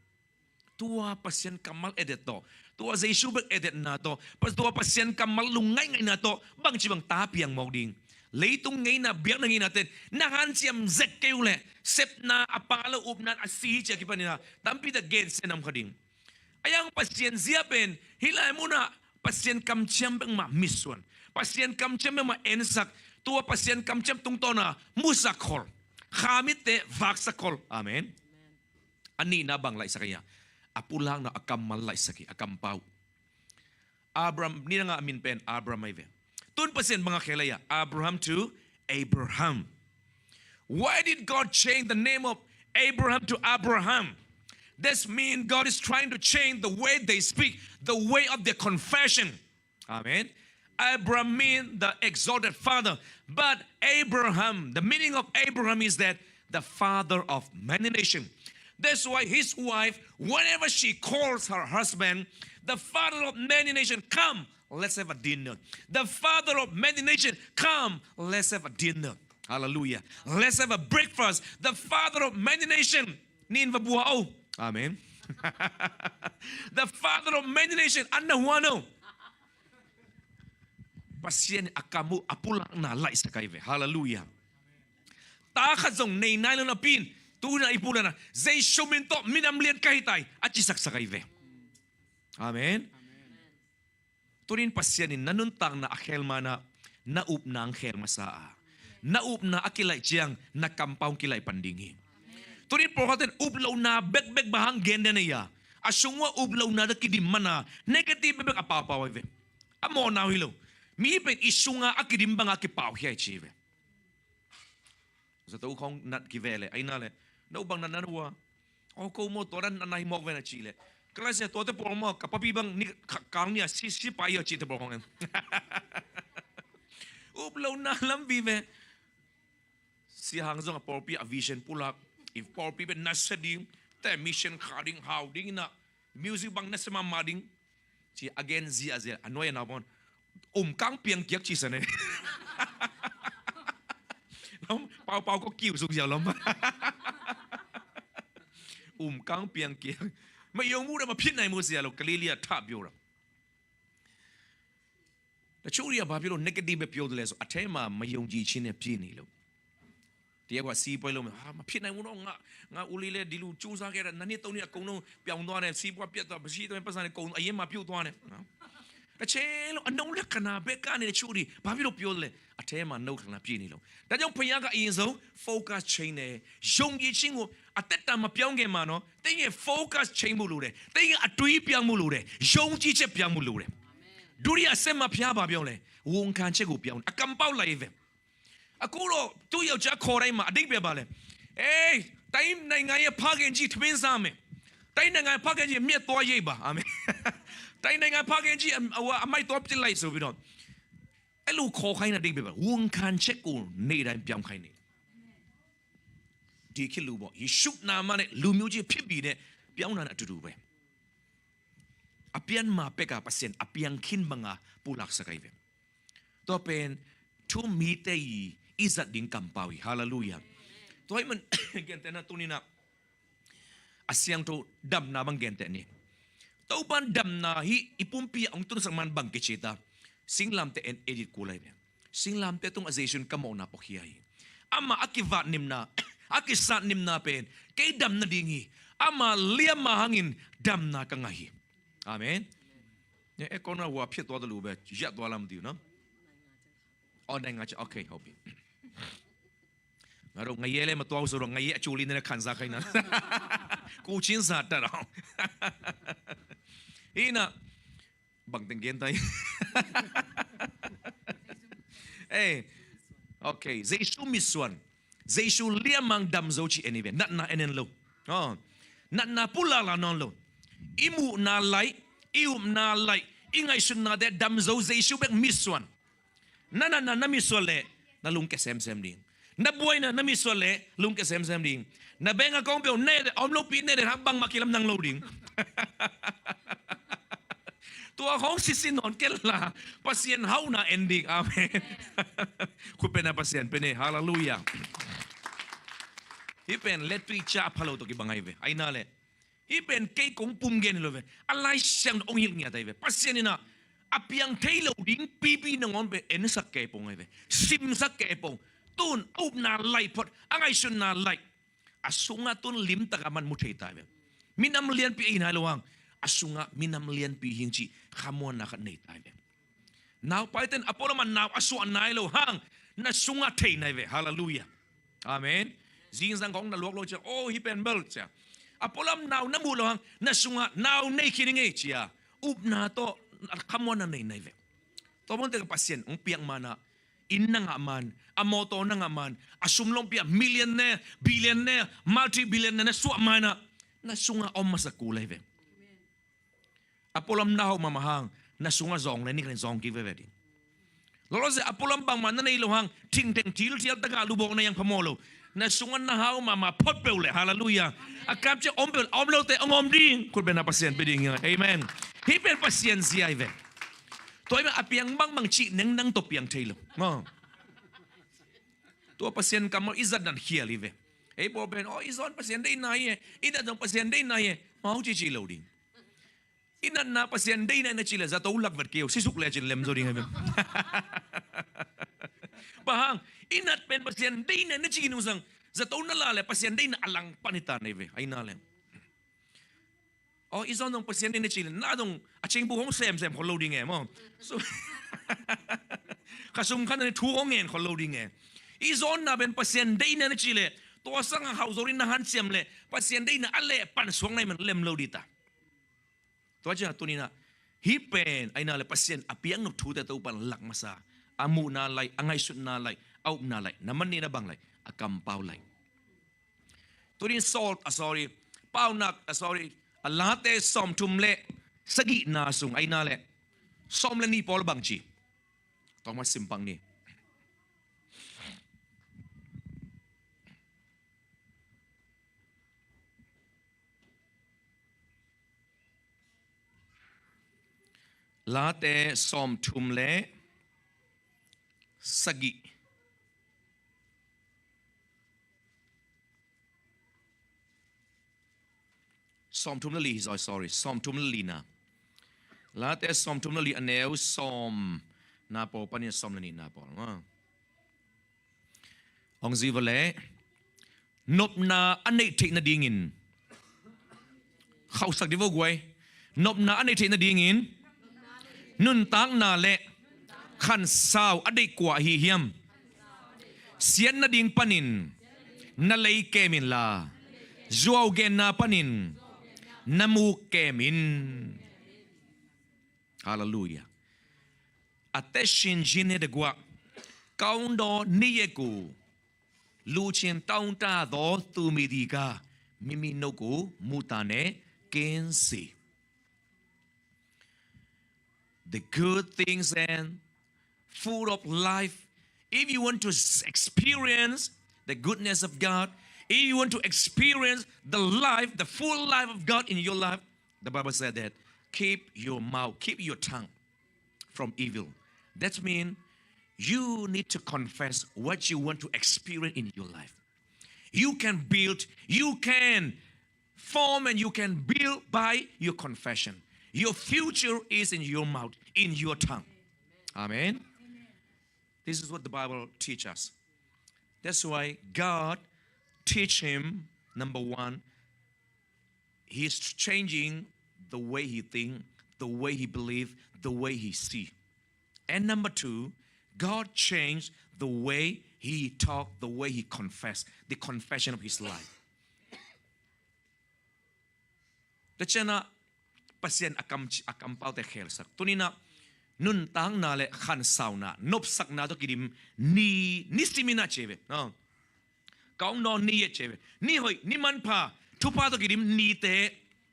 Tuwa pasien kamal edit to. Tuwa sa isubag edit na to. Tuwa pasien kamal lungay ngay na to. Bang chibang tapi ang mauding. Leitong ngay na biyak na ngay natin. Nahan siyam zek kayo le. Sep na apala upnan asihi siya kipa nila. Tampi da gen senam kading. Ayang pasien siapin. Hilay mo na pasien kam siyembeng ma miswan. Pasien kam siyembeng ma ensak. Tuwa pasien kam siyem tungto na musakol. Kamit te vaksakol. Amen. Ani na banglay sa kanya. Apulang na akam malay sa kanya. Akam pau. Abraham, nila nga amin pen, Abraham ay ve. Tun pasien mga kelaya. Abraham to Abraham. Why did God change the name of Abraham to Abraham? This means God is trying to change the way they speak, the way of their confession. Amen. Abraham means the exalted father. But Abraham, the meaning of Abraham is that the father of many nations. That's why his wife, whenever she calls her husband, the father of many nations, come, let's have a dinner. The father of many nations, come, let's have a dinner. Hallelujah. Let's have a breakfast. The father of many nations, nin vabuhao. Amen. The father of many nations, anahuano. Pasien akamu apulang na lai sa kaive. Hallelujah. Takazong nainay na pin. Tuna ipula na. Zay shuminto minamlian kahitay. At isak sa kaive. Amen. Tunin pasyanin nanuntang na akhelma na naup na ang khelma saa. Naup na akilay siyang nakampaw kilay pandingi. Tunin po katin ublaw na bek-bek bahang genda na iya. Asungwa ublaw na dakidiman na negative bek apapaway. Amo na hilo. Mipin isunga akidimbang akipaw hiya ichive. Sa tao kong nat kivele ay nale. Naubang nananuwa. O ko mo toran na nahimok na chile. Klase to te por mo kapapibang ni kang niya si payo chite por kong. Ublaw na lang vive. Si hangzong a porpi a vision pulak. If porpi ben nasadim te mission carding howding na music bang nasa mamading. Si again Zeel ano yan napon. Kang piang kiyak chisa ne. Pau ko kiw suk siya lom. Kang piang kiyak. May yung mura mapinay mo siya lo kalilia tap yura. Na churi ababilo negative pyo dele so atema may yung ji chine pini lo. Tiya ko si po lo mapinay mo nga ulile dilu chusa kera nanito ni akong no piang no ne si po pieta basito me pasane ko ayem mapyo to ne. Na chelo anong la kana beka ni churi babilo pyo dele atema no kana pini lo. Da yung payaga inzo focus chine yung ji chingo ateta mapyaong ge mano tingye focus chain mo lure tingye atui piang mo lure yung ji che piang mo lure duriya sem mapya ba piang le wong kan che ko piang akampaw live akulo tu yow cha khorai ma adik pe ba le time nai nga ye phagin ji thmin sa me time nai nga phagin ji miet twa yei ba amen time nai nga phagin ji amai to pit lai so bi do ai lu kho khai na dik pe ba wong kan che ko nei dai piang khai niဒီခေတ်လူပေါ့ယေရှုနာမနဲ့လူမျိုးချင်းဖြစ်ပြီးနဲ့ပြောင်းလာတဲ့အတူတူပဲအပြန်မှာပက်ကပါစင်အပြန်ခင်းမငါပူလက်စကိုင်ပဲတော့ပင်သူမီတေးဣဇတ်ဒင်းကမ်ပါဝီဟာလေလုယာတော့မန်ဂန်တနာတူနီနာအစီယံတို့ဒမ်နာဘန်ဂန်တဲ့နေတော့ပန်ဒမ်နာဟီအပုံပီအောင်တုံးစမန်ဘန်ကေချေတာစင်လမ်တဲ့အန်အဒစ်ကိုလိုက်ပဲစင်လမ်တဲ့တုံးအဇေရှင်ကမောနာပခိယာဟီအမအကိဗတ်နိမနာAkisat nim na pen kay dam na dingi ama liam mahangin dam na kangahi. Amen. Ne ekona wa phit twa dalu be yat twa lam tiu no. On dai nga cha okay hobi. Ngaro ngayele ma twa so ro ngaye achuli ne khan sa khai na. Ku chin sa ta raw. Ina bang tengen tai. Okay, zai shu miswan. Zai shu liamang dam zo chi anyway. Nat na enen lo. Nat na pula la non lo. imu na lai ium na lai ingay sun na de dam zo zay shu bek miswan na miswale na lung ke sem ding na buhay na miswale lung ke sem ding na benga kong pyo ne om lo pi ne de habang makilam nang lo dingตัวของสิสินอนเกล่าปัสเซียนเฮานาเอนดิ้งอาเมนคุณเป็นปัสเซียนเป็นฮาเลลูยาฮีเป็นเลตุยจ่าพะโลตัวกี่บังไงเวไอ้น่าเลยฮีเป็นเกย์กงปุ่มเกนเลยเวอะไรเสียงองค์ยิงเนี่ยได้เวปัสเซียนนี่นะอาเปียงเทโลดิ้งปีนงอนเวเอ็นสักเกปงไงเวซิมสักเกปงตุนอุบนาไลพอดอะไรชุนนาไลอาสุงาตุนลิมตะกามันมุทัยตายเวมินำเลียนปีอินาลวังอาสุงะมินำเลียนปีหิงจีขมวนนักในตายเวนาวไปเต็นอพอลมันนาวอาสุอันนายโลหังนัสุงะเทนายเวฮาเลลูยาอาเมนจิงสังของนัลวกโลเจโอ้ฮิเป็นเบลเจอพอลนาวน้ำมูลหังนัสุงะนาวในคิดยังไงเจียอุบนาโตขมวนนันในนายเวตัวมันเต็งปัสเซียนองเปียงมานะอินนังอามันอโมโตนังอามันอาสุมลงเปียมิลเลียนเนร์บิลเลียนเนร์มัลติบิลเลียนเนร์สุอามานะนัสุงะอมมาสกุลเลยเวอพอลมนาวมาหางนัสุงะซองเลยนี่กันซองกี่เวดิแล้วเราจะอพอลมบางมันนั่นในโลหังทิ้งทีลที่อัลตะกาลูบอกในยังพมโลนัสุงะนาวมาพอดเปลเลยฮาเลลูยาอาการจะอมเปลอมโลแต่อมดิ้งคุณเป็นปัสเซียนไปดิ้งเอเมนที่เป็นปัสเซียนเสียเวตัวมันอเปียงบางชีนั่งตัวเปียงเทลตัวปัสเซียนกำมันอิจัดนั่นเฮียลิเวไอ้พอเป็นอิจอนปัสเซียนได้ไหนอิดัดปัสเซียนได้ไหนมาเอาจีโลดิ้งinan na pasien day na chile za to ulak vet keo sisuk le chin lem zo ding ha pahang inat pen pasien day na chi nu sang za to na la le pasien day na alang panita ne ve ai na le izon dong pasien day na chile na dong aching bu hong sem ko loading e mo so kasum kan ne thu hong en ko loading e izon na ben pasien day na chile to sang ha zo rin na han sem le pasien day na ale pan suang nai man lem loaditaตัวเจ้าตัวนี้นะฮิเป็นไอ้นาเลยปัสเซียนอภิยังนุทูแต่ตัวปันหลักมาซาอามูนาไลอังไงสุดนาไลเอานาไลน้ำมันนี่นะบังไลอากำเปล่าไลตัวนี้ซอลsorry เปล่านักsorry ลาเตซอมทุมเละสกินาสุงไอ้นาเลยซอมเลนี่พอลบังจีต้องมาสิมปังนี่ลาเตซอมทุมเลสกิซอมทุมลีsorry ซอมทุมลีนะลาเตซอมทุมลีอันเนวซอมนาโปปะเนี่ยซอมลีนาโปองซีวเลนบนาอันไหนเทนดีงินเข้าสักดีวกไว้นบนาอันไหนเทนดีงินนุนตังนาเละขันสาวอดีกว่าฮิเฮียมเสียนนาดิงปนินนาเลยเกมินลาจัวเกนนาปนินนามูเกมินฮาเลลูยาอัตชินจินเนดกว่าเกาดอนิเยกูลูชินตาวตาดอตูมิดีกามิมิโนกูมูตาเนเกนซี the good things and full of life. If you want to experience the goodness of God, if you want to experience the life, the full life of God in your life, the Bible said that keep your mouth, keep your tongue from evil. That means you need to confess what you want to experience in your life. You can build, you can form, and you can build by your confession. Your future is in your mouth, in your tongue. Amen. This is what the Bible teaches us. That's why God teach him, number one, he's changing the way he think, the way he believe, the way he see. And number two, God changed the way he talk, the way he confess, the confession of his life. That's why pasien akam pau te khel sak tunina nun tang na le khan sauna nop sak na to kidim ni simina cheve no kaung no ni cheve ni hoi ni man pha thu pa to kidim ni te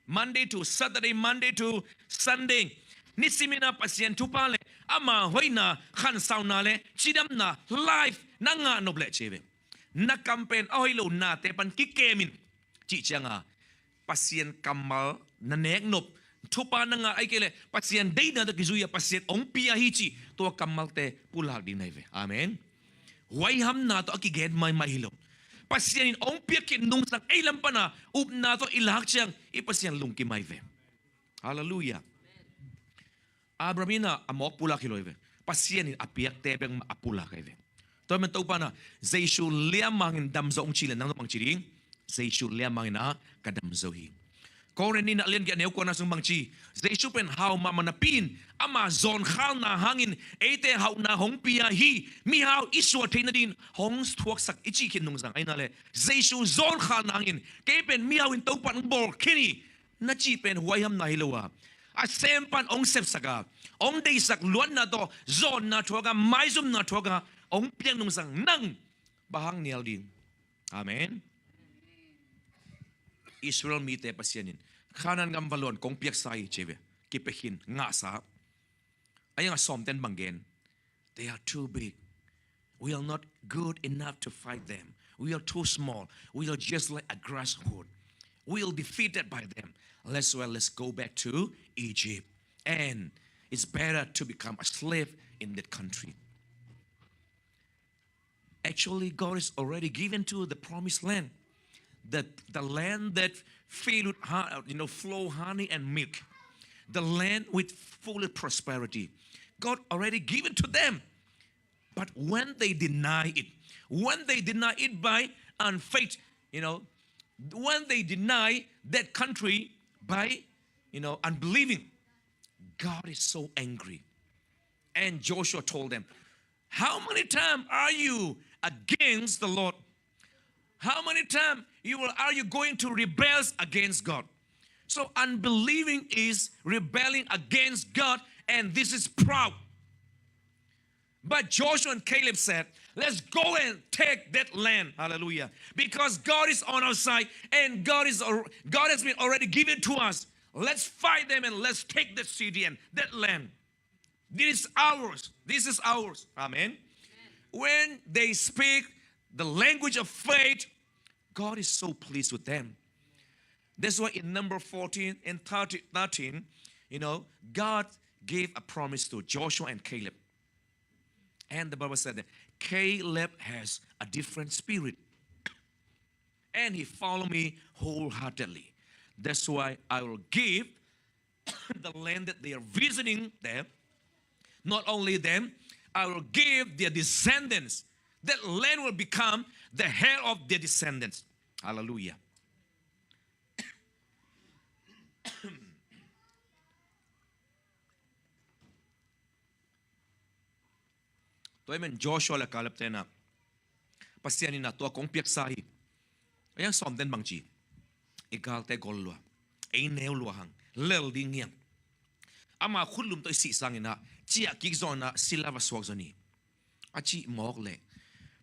Monday to Saturday, Monday to Sunday. Ni simina pasien tupa le ama hoina khan sauna le chidam na live na nga noble cheve. Na campaign ahoy lo na te pan kikemin. Chi changa pasien kamal na nek nop tupa na nga ay kele pasien day na kizuya pasien ong pia hichi to kamal te pulag din naive. Amen. Why ham na to akiget may mahilo. Pasien in ong pia kin nung sang ilam pa na up na to ilahak siyang ipasien lung kimayve. Hallelujah. Abramina amok pula kiloive. Pasien in apiak tebeng apula kaive. To men to pa na Zeishu liamangin damzo ong chilen nang pang chiring. Zeishu liamangin na kadamzo hi. Koren ni na alien gyan ko na sung bangchi. Zeishu pen how mamanapin ama zon khal na hangin ete how na hong pia hi mi how iswa tain na din hong tuwak sak ichi kin nung sang ay nale. Zeishu zon khal na hangin kepen mi how in to pan bor kini na chi pen huayam na hilawa. Asempan ong sepsaga ong deisak luan na to zon na tuwaga maizum na tuwaga ong piang nung sang nang bahang nial din. Amen. Israel mite pasyanin kanan ngam balon kong piak sai cheve kipehin nga sa ayang somten banggen. They are too big. We are not good enough to fight them. We are too small. We are just like a grasshopper. We are defeated by them. Let's go back to Egypt. And it's better to become a slave in that country. Actually, God is already given to the promised land. The land that filled with flow honey and milk. The land with full prosperity. God already given to them. But when they deny it by unfaith, when they deny that country by unbelieving, God is so angry. And Joshua told them, how many times are you against the Lord? How many times are you going to rebel against God? So unbelieving is rebelling against God, and this is proud. But Joshua and Caleb said, let's go and take that land. Hallelujah. Because God is on our side, and God has been already given to us. Let's fight them and let's take that city and that land. This is ours. This is ours. Amen. When they speak the language of faith, God is so pleased with them. That's why in number 14 and 13, God gave a promise to Joshua and Caleb. And the Bible said that Caleb has a different spirit. And he followed me wholeheartedly. That's why I will give the land that they are visiting them. Not only them, I will give their descendants. That land will become the heir of their descendants. Hallelujah. Toy men Joshua la kalap tena. Pasyanin na to kong piak sahi. Ayang somden bangchi. Igal te golwa. Ay neulwa hang. Lel ding yang. Ama khulum to isi sangin na. Chia kikzon na sila waswag zoni. Achi mok le.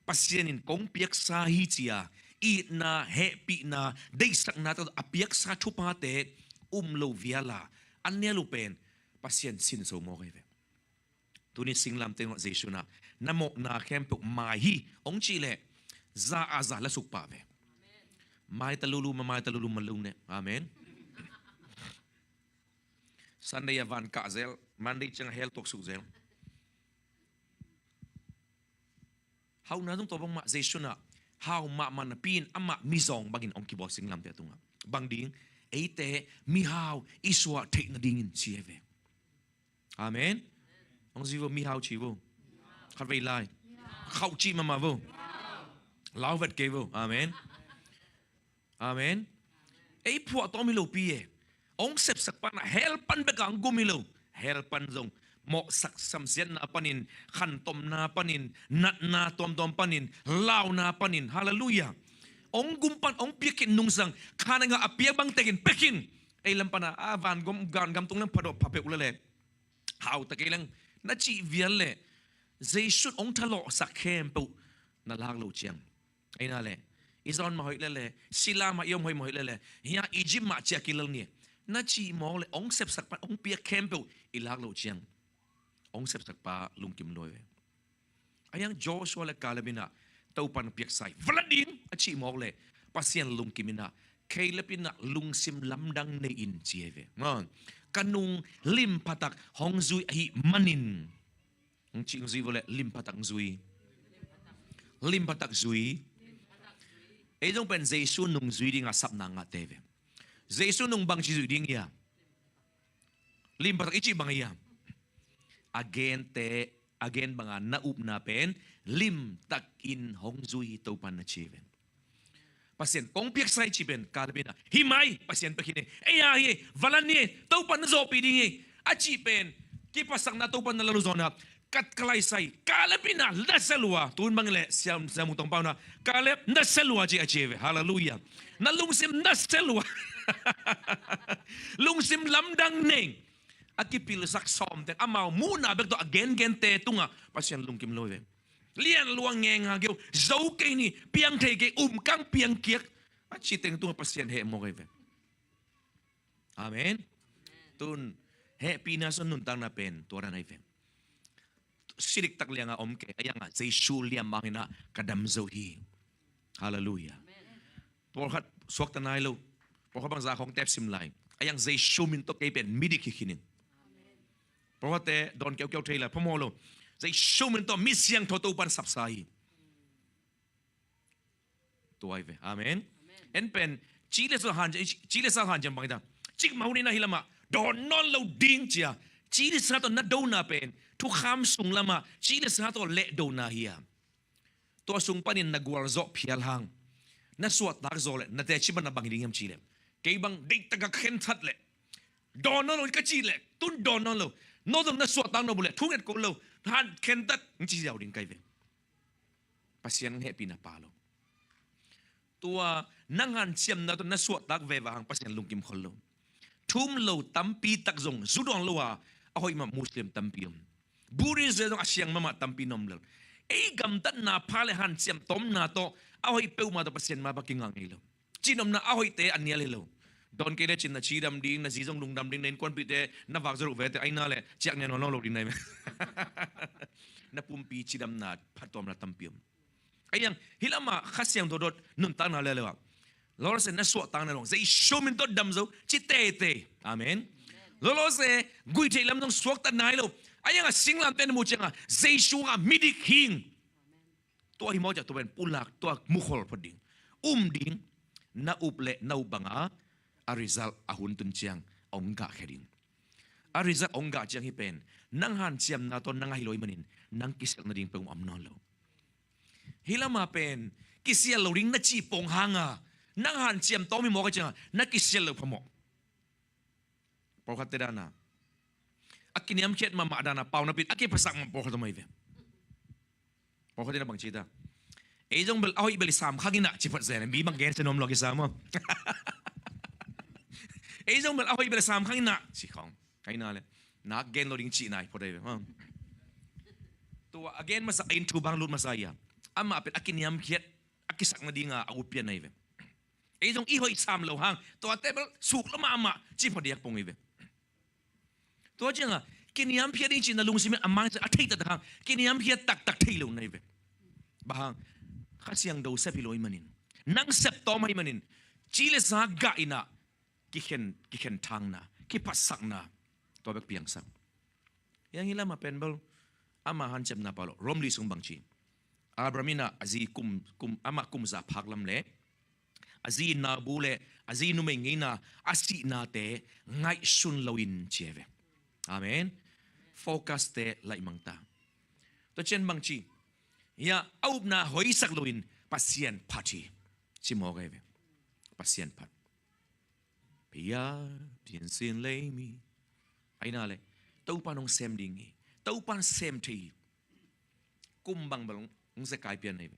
Pasyanin kong piak sahi chia. I na happy na daysak na to apiak sa chupate umlo viala. Anya lupen. Pasyan sin so mo keve. Tunin singlam teno Zeishu na. Namok na kempuk mahi. Ong chile. Za aza la sukpa ve. Mai talulu malune. Amen. Sunday avan ka Zeel. Monday chang hel tok suk Zeel. How na dong tobang ma Zeishu na. How ma manapin ama mizong bagin ong kibos singlam te tunga. Bang ding eite mihaw iswa take na dingin sieve. Amen. Ong zivo mihaw chivo. Khat vei lai. Khau chi mama vo. Lao vet ke vo. Amen. Amen. Ei phua to mi lo pi e. Ong sep sak pan hel pan bekang gumilo. Hel pan zong mo sak samsian na panin, khan tom na panin, nat na tom panin, lao na panin. Hallelujah. Ong gumpan ong pikin nung sang kana nga apia bang tekin pekin. Ei lam pana van gam tung lang pado pape ulale. How ta lang na chi vial le. Zeishu ong thalo sak khem pu na lag lo chiang. Ai na le. Izon ma hoi le sila ma yom hoi ma hoi le. Hiya Egypt ma chia kilal ni. น่าจีมองเลยองเสพสักปะองเปียเข้มเปล่าอีลักโลเชียงองเสพสักปะลุงกิมลอยไอ้ยังโจชัวและกาลบินะเต้าปันเปียกใส่ฟลาดิงอาชีมองเลยปัสยันลุงกิมินะเคยเลปินะลุงซิมลำดังในอินเจียเวกันุงลิมพัตักฮองซุยฮิมันินจริงซุยว่าเลยลิมพัตักซุยลิมพัตักซุยไอ้ตรงเป็นเจสุนุงซุยดิ่งอาสับนางอาเตเวเจสุนุงบางชีซุยดิ่งยาลิมพัตักอิจิบางยาagain te again banga naup na pen lim tak in hong zui to pan na chiven pasien kong piak sai chiben kalbina himai pasien pakine eya ye valani to pan zo piding a chipen ki pasang na to pan na luzona kat kalai sai kalbina la selwa tun bangle siam samu tong pauna kalep na selwa ji achieve hallelujah na lungsim na selwa lungsim lamdang neng akipil sak som te amaw muna begto again gente tunga pasien lungkim loe lian luang ngeng hagyo zau ke ni piang te ke kang piang kiek achiteng tunga pasien he mo ke amen tun he pinason nun tang na pen tora na ife sirik tak lianga omke ayanga zai shuliam mangina kadam zo hi hallelujah porhat swak tanai lo porhat bang za khong tep sim lai ayang zai shumin to ke pen midi khininเพราะว่าแต่โดนเกี่ยวเทเลยพมอโลจะชูมันต่อมิเสียงทอตัวปันสับสายตัวไอ้เว้อาเมนเอ็นเป็นจีเลสหันจะบางทีจิกมาวันนี้นะฮิลามาโดนนอนเราดิ้งเจียจีเลสหันตัวนัดโดนาเป็นทุกคำสูงละมาจีเลสหันตัวเละโดนาเฮียตัวสูงปันนี่นักวอลโซพิลหังนัดสวดนักโซเลนัดแต่ชิบันนับบางทียังจีเลเกี่ยบังดิตะกะเข็นทัดเลยโดนนอนเราก็จีเลตุนโดนนอนเราโน้ตนั้นสวดตั้งเราบุเล่ทุกอย่างกูเราท่านเข็นตัดนี่จีเอาดิ้งไกลเว้ปัสยันเฮปีน่ะปาโลตัวนั่งหันเสียมนั่นตัวนั่นสวดตักเววางปัสยันลุงกิมคนเราทุ่มเราตั้มปีตักจงสุดองเราเอาให้มามุสลิมตั้มปีมบุรีเจต้องอาเซียงมาตั้มปีนมเราไอ้กำตัดนาพาเลหันเสียมต้มนาโตเอาให้เป้ามาตัวปัสยันมาบักกิงงังเอโลจีนมนาเอาให้เตะอันนี้เลยโลโดนเกลียดชินนะชีดำดิ้งนะซีจงลุงดำดิ้งในคนปีเตนับวักจะรู้เวทไอ้นั่นแหละเจ้าเนี่ยนอนลงดิ้งในไหมนับปุ่มปีชีดำนาพัดตัวมาตั้มปีมไอ้ยังฮิลามาขัดเสียงตัวรถนุ่นตั้งนั่นเลยว่ะเราเสนนัสวดตั้งนั่นลงจะชูมินตัวดำโซ่จิตเตะอาเมนเราเสกุยเทลำต้องสวดตั้งนั่นเลยไอ้ยังสิงลำเต็นมูจังจะชูงามิดิคิงตัวหิมะจะตัวเป็นปุลักตัวมุขลพอดิ้งดิ้งน่าอุบเละน่าอุบังอาริซัลอาหุนตุนเชียงองกะแค่ดิ้งอาริซัลองกะเชียงฮิเป็นนังหันเชียมนาตอนนังฮิโลยมันินนังกิเซลนาดิ้งเป็นอัมนอลโลฮิลามาเป็นกิเซลโลดิ้งนัจีปงฮังนังหันเชียมโตมีหมอกจังนักกิเซลโลพมอพอขัดเตดานาอากินยามเช็ดมาดานาเปานาปิดอากิภาษามาพอขัดทำไมเว้พอขัดเตดาบางชีตาไอ้จงเบลเอาอีเบลิสามข้ากินอะจิพัดเซนบีบางแกนเซนอมโลกิสามไอ้จงเบลเอาอีเบลิสามข้ากินอะสิของใครน่าเลยนักเกนโลดิ้งจีนายพอได้เว้ตัวอเกนมาสักอินทูบางลุดมาใส่ยาอามาเป็นอากินยามเช็ดอากิสักนาดิ้งอาอุปเปียนายเว้ไอ้จงอีหอยสามโลหางตัวเตเบลสุกแล้วมาจิพอดีอยากปงอีเว้ตัวจริงอะกินยามเพียดิ้งจีนลุงสิมันอามังจะอาทิตย์ตะทางกินยามเพียตักที่ลงในเว้บางข้าเสียงดูเซฟิโลยมันินนังเซปโตมาอิมันินจีเลสากะอินะกิเข็นทางนะกิปัสสักนะตัวเบกเปียงสักยังฮิลามาเป็นเบลอามาฮันเจ็บนาปาโลรอมลีซุงบังชีอาบรามินะอาซีคุมอามาคุมซาพักลำเล่อาซีนาบูเล่อาซีนุเมงินาอาซีนาเตไงชุนลวินเชเวอาเมนโฟกัสเตไลมังตาตัวเช่นบังชียาเอาบนาหอยสักลวินปัสยันพัดชิมอไกเวปัสยันพัดพิยาเพียนเสียนเลยมีไอ้น่าเลยตู้ปานองเซมดิ้งตู้ปานเซมทีกุมบังบลงสกายเปียนไอ้เว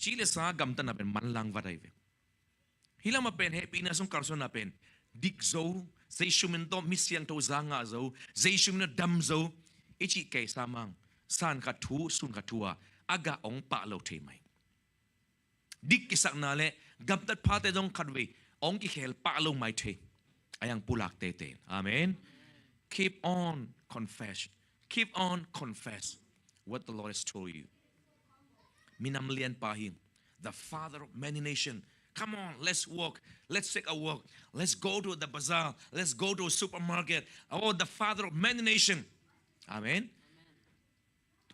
ชีเลสากำตันนับเป็นมันลังวัดไอ้เวฮิลามาเป็นเฮปีนัสงคาร์ซอนนับเป็นดิกโซเซชุมินโตมิเซียงโตซางาโซเซชุมินดัมโซอิจิเกสามังสานขัดทูสุนขัดทัวอากาองปะเราเทไหมดิกกิสักนาเลกำตัดพาเตจงขัดเวองกิเขลปะเราไม่เทอ ayang pulak tete. Amen. Keep on confess. Keep on confess what the Lord has told you. Minamlian pahim, the father of many nations. Come on, let's walk. Let's take a walk. Let's go to the bazaar. Let's go to a supermarket. Oh, the father of many nations. Amen.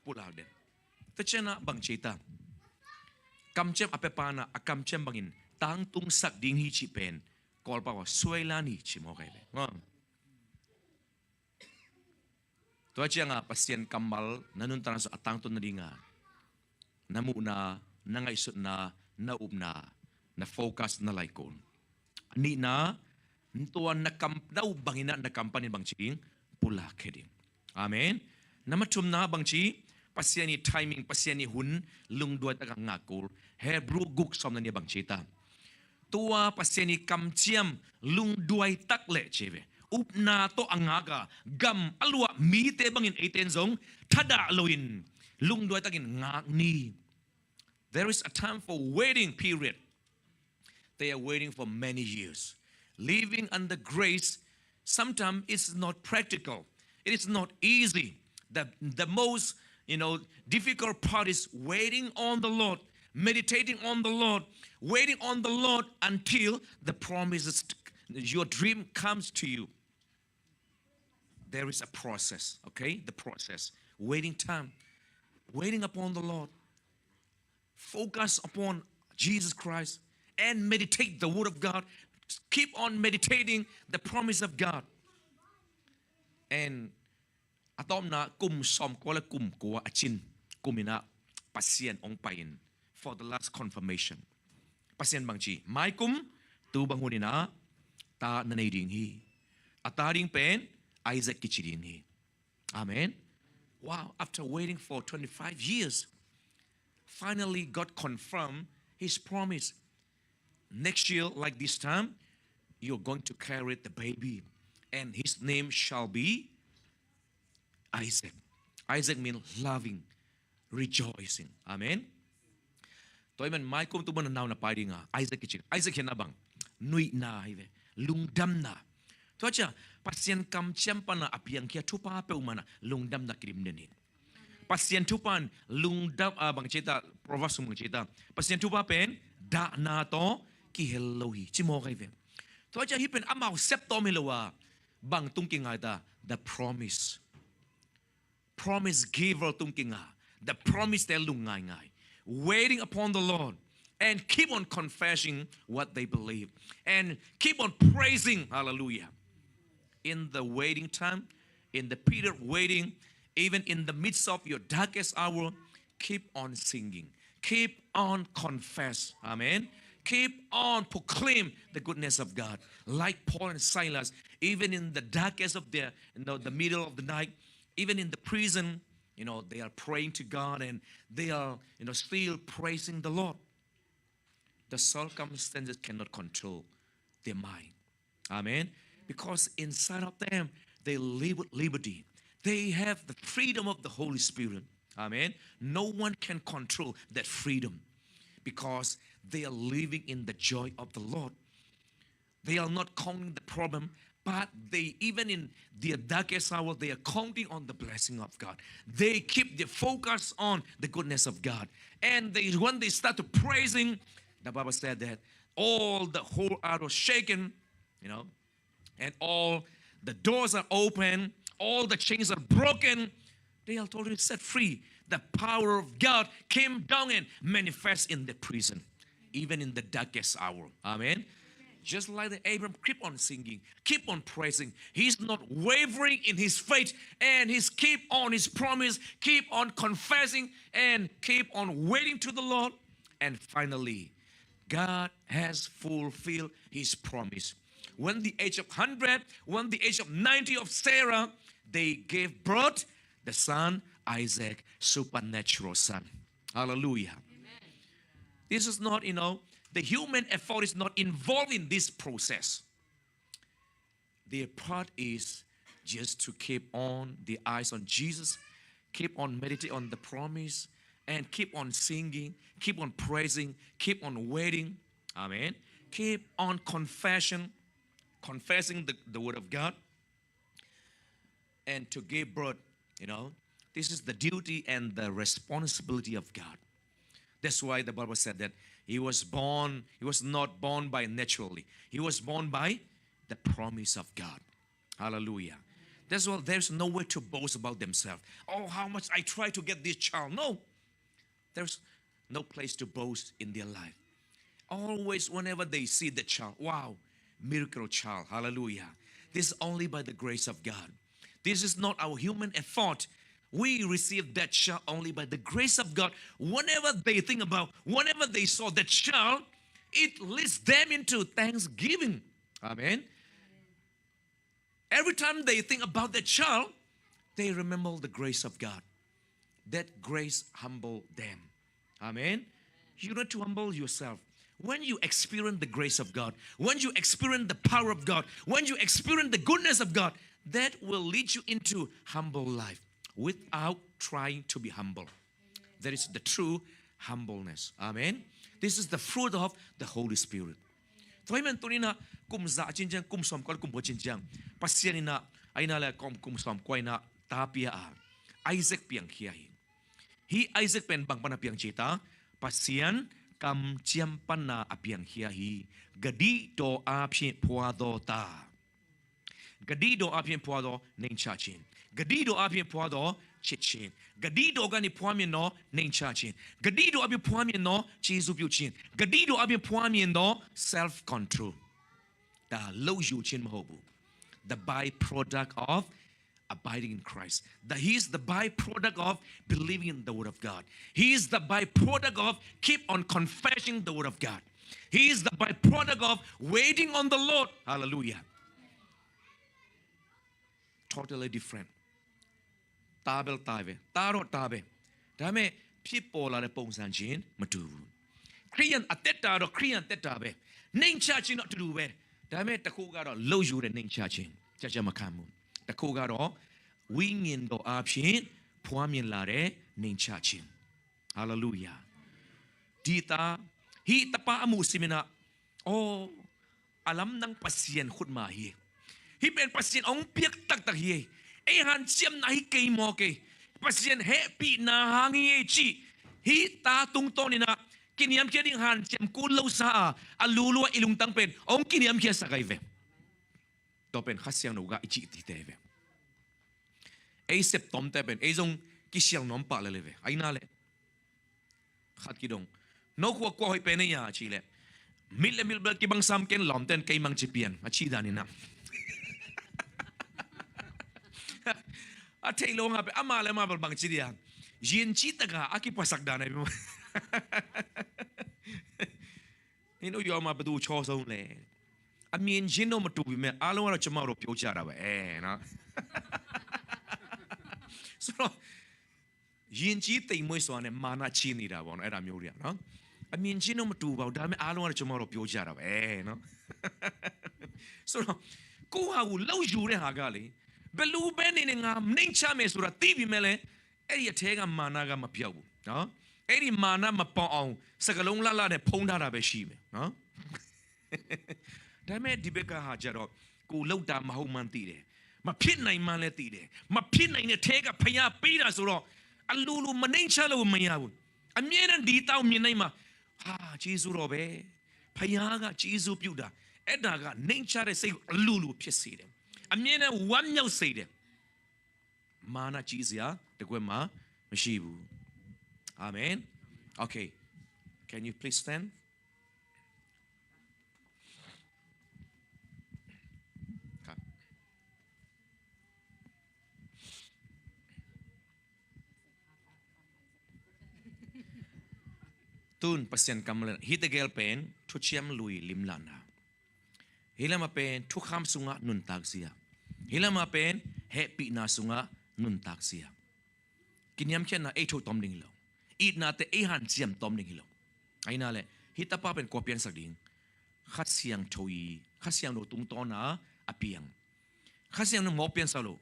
Pulak din. Tachena bang chita. Kamchem apepana a kamchem bangin. Tang tung sak ding hi chi pen. Kol pa wa suwailani chi mo kay. Tuwa siya nga pasien kambal nanuntaran sa atang to na dinga. Namu na, nangaisot na, naub na focus na laikon. Ni na, ntuan na bangina na kampanin bang ching, pula keding. Amen. Namatum na bang chi, pasien ni timing, pasien ni hun, lungduat akang ngakul, Hebrew guk som na niya bang chita. Tua pasien ni kamchiam, lungduay takle cheve. Upna to angaga, gam alwa mite bangin 18 zong, tada aloin, lungduay takin ngak ni. There is a time for waiting period. They are waiting for many years. Living under grace, sometimes it's not practical. It is not easy. The most, difficult part is waiting on the Lord, meditating on the Lord, waiting on the Lord until the promises, your dream comes to you. There is a process, okay? The process. Waiting time. Waiting upon the Lord. Focus upon Jesus Christ and meditate the word of God. Keep on meditating the promise of God. And atom na kum som ko la kum ko achin kumina pasien ong pain for the last confirmation. Pasien bangchi mai kum tu bangunina ta nanading hi. Ataring pen Isaac kichiding hi. Amen. Wow, after waiting for 25 years, finally God confirmed his promise. Next year, like this time, you're going to carry the baby, and his name shall be Isaac. Isaac means loving, rejoicing. Amen. Toy man mai kum tu man naw na pai nga Isaac kiching. Isaac hen abang nui na hive lungdam na. To cha pasien kam champa na apiang kia tupa pe umana lungdam na krim denin. Pasien tupan lungdam bang cita provas mung cita. Pasien tupa pen da na to ki hellohi chimo kay ven. To cha hipen amaw septo milawa bang tungking ada the promise. Promise giver tungking the promise te lungai ngai. Waiting upon the Lord and keep on confessing what they believe and keep on praising. Hallelujah. In the waiting time, in the period of waiting, even in the midst of your darkest hour, keep on singing. Keep on confess. Amen. Keep on proclaim the goodness of God. Like Paul and Silas, even in the darkest of the middle of the night, even in the prison, they are praying to God and they are, still praising the Lord. The circumstances cannot control their mind. Amen. Because inside of them, they live with liberty. They have the freedom of the Holy Spirit. Amen. No one can control that freedom because they are living in the joy of the Lord. They are not counting the problem, but they, even in their darkest hour, they are counting on the blessing of God. They keep their focus on the goodness of God. And when they start to praising, the Bible said that all the whole earth was shaken, and all the doors are open, all the chains are broken. They are totally set free. The power of God came down and manifest in the prison, even in the darkest hour. Amen. Just like the Abraham, keep on singing, keep on praising. He's not wavering in his faith, and he's keep on his promise, keep on confessing, and keep on waiting to the Lord. And finally, God has fulfilled his promise. When the age of 100, when the age of 90 of Sarah, they gave birth the son Isaac, supernatural son. Hallelujah. Amen. This is not, the human effort is not involved in this process. Their part is just to keep on the eyes on Jesus, keep on meditating on the promise, and keep on singing, keep on praising, keep on waiting. Amen. Keep on confession. confessing the word of God, and to give birth, this is the duty and the responsibility of God. That's why the Bible said that he was not born by naturally. He was born by the promise of God. Hallelujah. That's why there's no way to boast about themselves. Oh, how much I try to get this child. No. There's no place to boast in their life. Always, whenever they see the child, wow, miracle child. Hallelujah. This is only by the grace of God. This is not our human effort. We receive that child only by the grace of God. Whenever they saw that child, it leads them into thanksgiving. Amen. Every time they think about that child, they remember the grace of God. That grace humble them. Amen. You need to humble yourself. When you experience the grace of God, when you experience the power of God, when you experience the goodness of God, that will lead you into humble life without trying to be humble. That is the true humbleness. Amen. This is the fruit of the Holy Spirit. Toimen tunina kum za chinjang kum som kol kum bo chinjang. Pasianina aina la kum som koina tapia a. Isaac piang hiai. Hi Isaac pen bang pana piang cita pasian kam chiam pana apiang hiai. Gadi do apien puado ta. Gadi do apien puado ning chachin. Gadi do apien puado chichin. Gadi do gani puamien no ning chachin. Gadi do apien puamien no chizu piuchin. Gadi do apien puamien no self control. Da low yu chin mahobu. The byproduct of abiding in Christ. He is the byproduct of believing in the word of God. He is the byproduct of keep on confessing the word of God. He is the byproduct of waiting on the Lord. Hallelujah. Totally different. Tabel tabe, taro tabe. Dame people are the pongsan chin matu. Kriyan ateta do kriyan tetabe. Ning chachi not to do we. Dame takuga do low you the ning chachin. Chacha makamu. Takuga do wingin do apshin puamin lare ning chachin. Hallelujah. Dita hi tapa amu simina. Oh, alam nang pasien khud ma hi. Hi pen pasien ong piak tak tak hi. E han chiam na hi kei mo ke. Pasien happy na hangi e chi. Hi ta tung to ni na kiniam kia ding han chiam kun lo sa alulua ilung tang pen ong kiniam kia sakay ve. To pen khasyang no ga ichi ti te ve. E sep tom te pen e zong kisyang nom pa le ve. Ai na le. Khat ki dong. No kwa kwa hoi pen ya chi le. Mil le mil bel ki bang sam ken lom ten kay mang chipian. Achi da ni na. Atay lo nga pe amala ma bang chidia. Yin chita ka aki pasak da na mo. You know you ma padu cho so le. I mean yin no ma tu bi me alo wa chama ro pyo cha da ba na. So yin chi tai moi so ne mana chi ni da ba no ai da myo ri no. I mean yin no ma tu ba da me alo wa chama ro pyo cha da ba no. So ko ha wu lo yu de ha ga le. Belu beni nga nincha me sura tibi mele eri athega mana ga ma phyaw bu no eri mana ma paw aw sakalong la la ne phong tha da be shi me no da me di beka ha ja do ko lauk ta ma hou man ti de ma phit nai man le ti de ma phit nai ne the ga phaya pi da so do alulu ma nincha lo ma ya bu a mye nan di taw myin nai ma ha jesu do be phaya ga jesu pyu da et da ga nincha de sai alulu phit si de I mean, one year say them. Mana chizia, the gwema, mashibu. Amen. Okay. Can you please stand? Tun pasien kamlan. Hita gel pen, tuchiam lui limlana. Hilama pen, tukham sunga nun tagsia. Hilama pen happy na sunga nun taksia. Kinyam chen na eto tom ding lo. Eat na te ehan siam tom ding lo. Ay na le hita pa pen kopian sa ding. Khat siang choi, khat siang no tung to na apiang. Khat siang no mopian sa lo.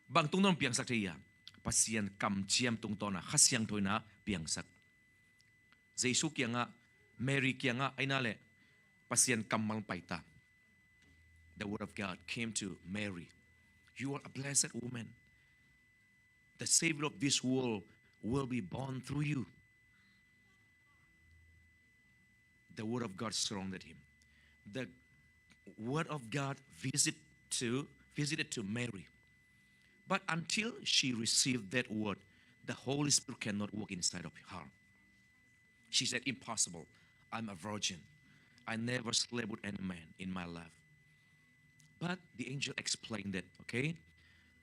Bang tung ton piang sak thia. Pasien kam chiam tung to na khat siang thoi na piang sak. Jesu kianga Mary kianga ay na le pasien kam mang paita. the word of God came to Mary. You are a blessed woman. The Savior of this world will be born through you. The word of God surrounded him. The word of God visited to Mary. But until she received that word, the Holy Spirit cannot work inside of her. She said, impossible. I'm a virgin. I never slept with any man in my life. But the angel explained that, okay,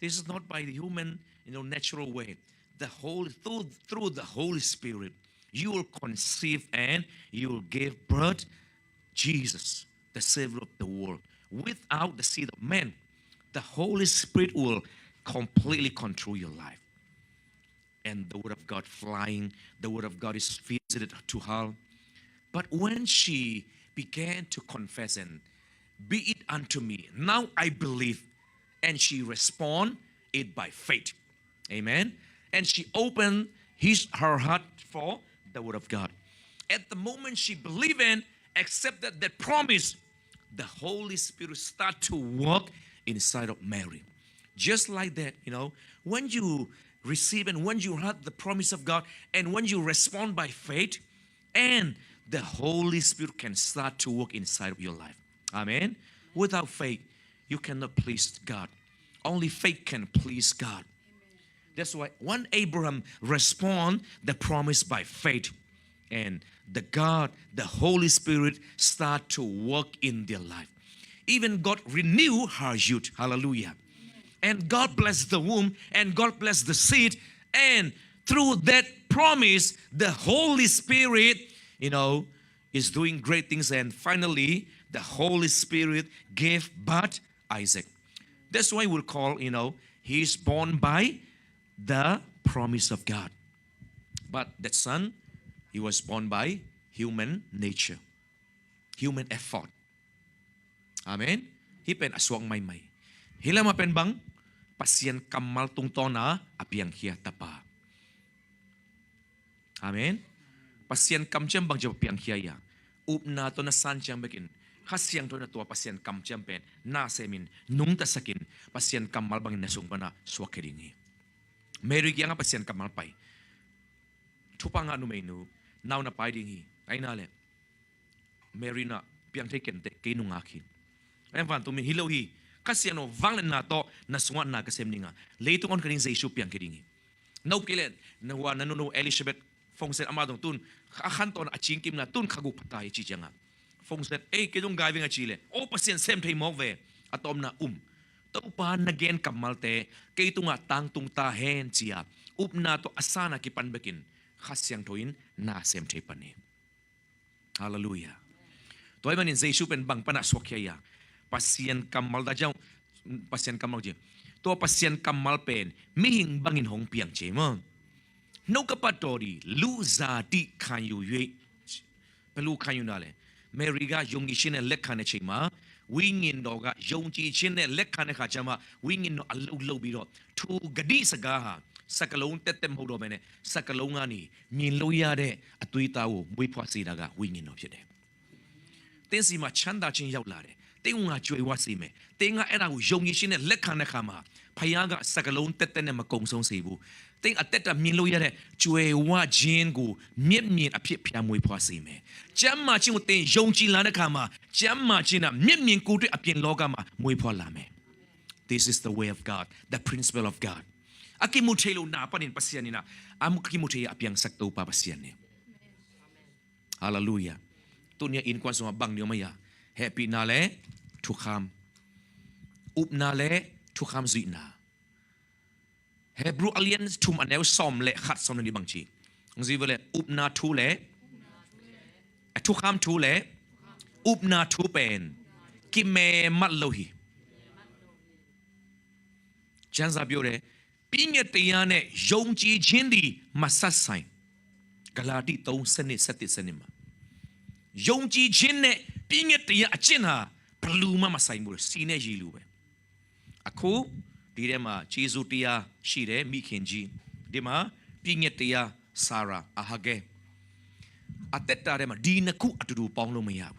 this is not by the human, natural way. Through the Holy Spirit, you will conceive and you will give birth Jesus, the Savior of the world. Without the seed of man, the Holy Spirit will completely control your life. And the word of God flying, the word of God is visited to her. But when she began to confess and be it unto me, now I believe, and she respond it by faith. Amen. And she opened her heart for the word of God. At the moment she believed and accepted that promise, the Holy Spirit start to work inside of Mary. Just like that, when you receive and when you heard the promise of God and when you respond by faith, and the Holy Spirit can start to work inside of your life. Amen. Without faith, you cannot please God. Only faith can please God. That's why when Abraham respond the promise by faith, and the Holy Spirit start to work in their life. Even God renew her youth. Hallelujah. And God bless the womb, and God bless the seed, and through that promise, the Holy Spirit, is doing great things, and finally, the Holy Spirit gave birth Isaac. That's why we'll call, he's born by the promise of God. But that son, he was born by human nature, human effort. Amen. He pen aswang may. Hila mapen bang pasien kamal tungtona apiang hiatapa. Amen. Pasien kamjam bang jawab piang hiaya. Upna to na san jam bekin. Hasyang to na tua pasien kamjam pen na semin nung tasakin pasien kamal bang nasung pana swakeringi. Mary kaya nga pasien kamal pay. Tupang ano menu now na pay dingi. Ay nale. Mary na piang taken te kinung akin. Ayun fan tumin hilaw hi. Kasi vanglen na to na sungat na kasem ninga. Later on kaning sa isu piang kiringi. Now kilen nawa nanuno Elizabeth Fongset amadong tun akanton achingkim na tun kagupatay chichanga. Fongset kidong gawing a Chile. O pasien sem tay mo ve atom na Taupan nagen kamalte kay tunga tang tung tahen siya. Na to asana kipanbekin. Kasyang toin na sem tay pani. Hallelujah. Toy manin sa isu pen bang panaswakyaya. Pasien kamal da jaw pasien kamal je. To pasien kamal pen mihing bangin hong piang che mo. No kapatori lu za ti kanyu yue pelu kanyu nale. Mary ga yung ishine lekkane che ma wingin do ga yung chi chine lekkane kha chama wingin no alu biro tu gadi saga ha sakalong tetem ho do bene sakalong ani min lo ya de atui ta wo mui phwa si da ga wingin no phit de. Tin si ma chanda chin yauk la de. Ting nga jwe wa si me. Ting nga ai da ko yung ishine lekkane kha ma phaya ga sakalong tetem ne ma kong song si bu. Ting ateta min lo ya de jwe wa jin ko miet miet a phit phya mui phwa si me. Jam ma chin ko tin yung chi la de kha ma jam ma chin na miet miet ko twi a pien loka ma mui phwa la me. This is the way of God, the principle of God. Akimuthi lo na panin pasyan ni na am akimuthi apiang sakto pa pasyan ni. Hallelujah. Tunya in kwa suma bang niyo maya. Happy na le to come. Up na le to come zui na. Hebrew alliance tum anew som le khat som ni bang chi. Ngzi vele up na tu le to come tu le up na tu pen ki me mat lo hi. Chan saပြောတယ်ပြည့်ညက်တရားနဲ့ယုံကြည်ခြင်းသည်မဆက်ဆိုင်ဂလာတိ3စနစ်7စနစ်မှာယုံကြည်ခြင်းနဲ့ပြည့်ညက်တရားအကျင့်ဟာဘလူးမဆိုင်ဘူးစီနဲ့ရည်လူပဲအခုဒီထဲမှာဂျေဇုတရားရှိတယ်မိခင်ကြီးဒီမှာပြည့်ညက်တရားဆာရာအာဟာဂဲအသက်တာထဲမှာဒီနှစ်ခုအတူတူပေါင်းလို့မရဘူး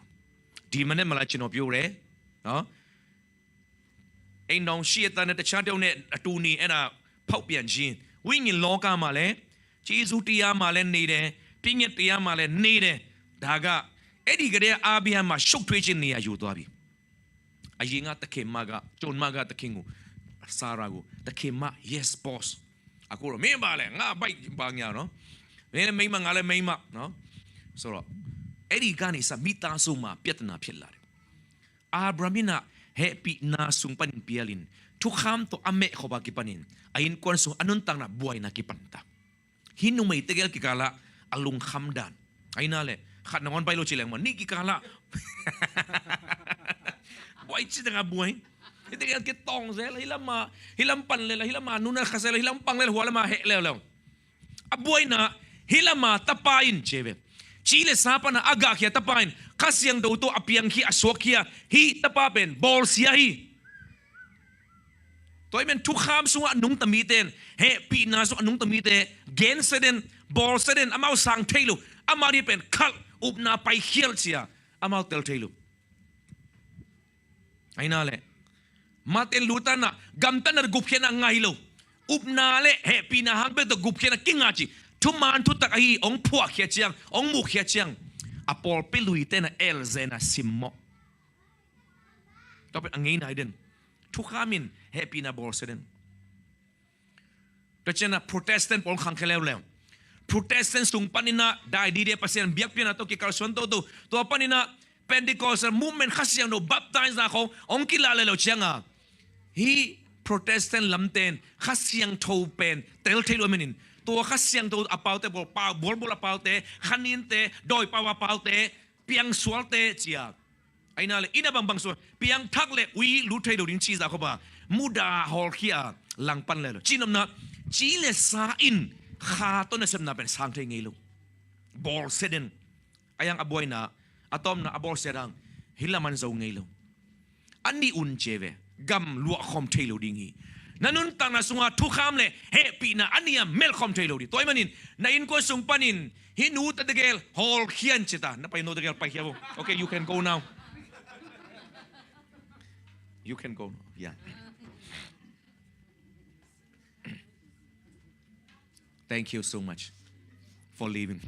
ဒီမနေ့မလားကျွန်တော်ပြောတယ်နော် ai nong shia ta na ta cha deu ne atu ni ai da phau pian chin ဝိညာဉ်လောကမှာလည်းဂျေဇုတရားမှာလည်းနေတယ်ပြည့်ညက်တရားမှာလည်းနေတယ်ဒါကအဲ့ဒီကလေးအာဗြဟံမှာရှုပ်ထွေးခြင်းနေရာယူသွားပြီအရင်ကတခင်မကဂျွန်မကတခင်ကိုဆာရာကိုတခင်မ yes boss အခုတော့မင်းပါလေငါဘိုက်ပါညာနော်မင်းလည်းမိမငါလည်းမိမနော်ဆိုတော့အဲ့ဒီကနေစမိသားစုမှာပြဿနာဖြစ်လာတယ်အာဗြဟံနာဟဲ့ပိနာဆုံပန်ပြလင်ทุกคำตัวอเมะขบากิปันินอายินควนสุอันนุนตังนะบวยนะกิปันตาหินุไม่เตกลกิกาละอลุงคำดันไอ้นั่นแหละขัดนอนไปโลจิเลงมันนี่กิกาละบวยจิตงาบวยเตกลกิตองเสละฮิลามาฮิลามปันเลยละฮิลามานุนนะขะเสละฮิลามปังเลยหัวละมาเฮแล้วแล้วบวยนะฮิลามาตะปายินเจเวชีเลสาปนะอากาเขียตะปายินข้าเสียงดูตัวอเปียงขี้อสวกขี้ฮีตะปาเป็นบอลเสียฮีตัวมันทุกคำสุวรรณนุ่งตมีเตนเฮปีนาสุวรรณนุ่งตมีเตเกนเสด็นบอลเสด็นอามาสังเทลูอามาดีเป็นขัดอุบนาไปเขียลเสียอามาเตลเทลูไอ้นั่นแหละมาเตลูตันนะกัมตันนกุบเขียนง่ายลูอุบนาเละเฮปีนาฮังเบตกุบเขียนกิ้งอาจีทุมันทุตตะไอองพวกเขียเชียงองมุกเขียเชียงอปอลเปลุยเตนะเอลเซนะซิมโมก็เป็นง่ายนะเด่นทุกขามินเฮปีนาบอลเซเดนแต่เจ้านะโปรเตสแตนต์ปองขังเคแล้วแล้วโปรเตสแตนต์สุงปานินะได้ดีเดียปัสเซียนเบียกเปียนะตัวกิการส่วนตัวปานินะเพนดิคอสมูฟเมนต์ขัดเสียงโนบัพไตส์นะขององค์กิลาเลวเชียงอ่ะฮีโปรเตสแตนต์ลำเตนขัดเสียงโทเป็นเตลเทลเมนินตัวขัดเสียงตัวอปาวเตบอลปาวบอลอปาวเตขันินเตโดยปาวปาวเตเปียงสวลเตเจียไอ้นั่นเลยอินาบางส่วนเพียงทักเละวิรู้เทดูดินชีซาเขาบ่ามุดาฮอลขี้หลังปันเลยจีนำนะจีเลสาอินขาต้นเสมนาเป็นสังเทงิลูบอลเซเดนไอ้ยังอบวยนะอะตอมนะอบอลเซดังฮิลามันเจ้างิลูอันนี้อุ่นเจเวกัมลัวคอมเทลูดิ้งฮีนั่นนุ่นตังนะสุงาทุกคำเลยเฮปีนะอันนี้เมลคอมเทลูดิตัวมันนินในอินก็สุงปันินฮินูตะเดเกลฮอลเขียนจิตานะไปโนตะเกลไปเขียวโอเค you can go now You can go. Yeah. Thank you so much for leaving.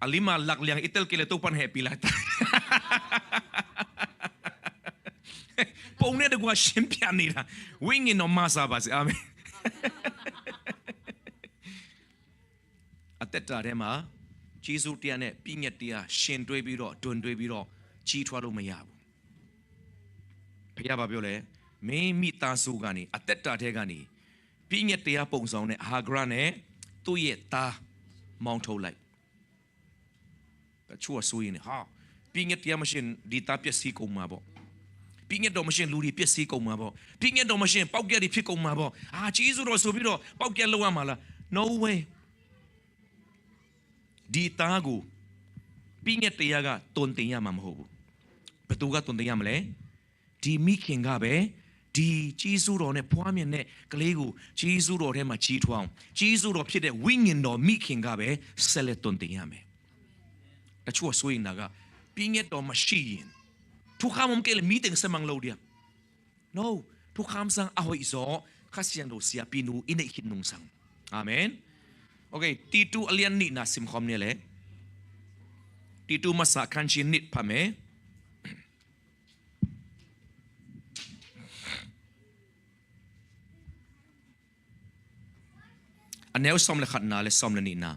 Alima lak liang itel kile tu pan happy lah. Pong ne de gua champion ni lah. Wing in no masa bas. Amen. Ateta dema. ဂျေဇုတရားနဲ့ပြည့်ညက်တရားရှင်တွဲပြီးတော့တွန်တွဲပြီးတော့ကြီးထွားလို့မရဘူးဘုရားဘာပြောလဲမင်းမိသားစုကနေအသက်တာထဲကနေပြည့်ညက်တရားပုံဆောင်တဲ့ဟာဂရနဲ့သူ့ရဲ့သားမောင်းထုတ်လိုက်တချို့ဆိုရင်ဟာပြည့်ညက်တရားမရှိရင်ဒီသားပျက်စီးကုန်မှာပေါ့ပြည့်ညက်တော်မရှိရင်လူတွေပျက်စီးကုန်မှာပေါ့ပြည့်ညက်တော်မရှိရင်ပေါက်ပြက်တွေဖြစ်ကုန်မှာပေါ့ဂျေဇုတော်ဆိုပြီးတော့ပေါက်ပြက်လောက်ရမှာလား no wayဒီသားကိုပြည့်ညက်တရားကတုံတင်ရမှာမဟုတ်ဘူးဘယ်သူကတုံတင်ရမလဲဒီမိခင်ကပဲဒီဂျေဇုတော်နဲ့ဖွားမြင်တဲ့ကလေးကိုဂျေဇုတော်ထဲမှာကြီးထွားအောင်ဂျေဇုတော်ဖြစ်တဲ့ဝိညာဉ်တော်မိခင်ကပဲဆက်လက်တုံတင်ရမယ်တချို့ဆိုရင်ကပြည့်ညက်တော်မရှိရင်ทุกคำผมเกลมีแต่งสมังเราเดีย no ทุกคำสั่งเอาอีกซอข้าเสียงดูเสียปีนูอินเอกหินนุงสั่งอาเมนโอเคตีตูอเลียนนินะซิมคอมเนี่ยแหละตีตูมาสักคันชินนิดพะเมอันนี้ซ้อมเลยขัดนาเลยซ้อมเลยนี่นะ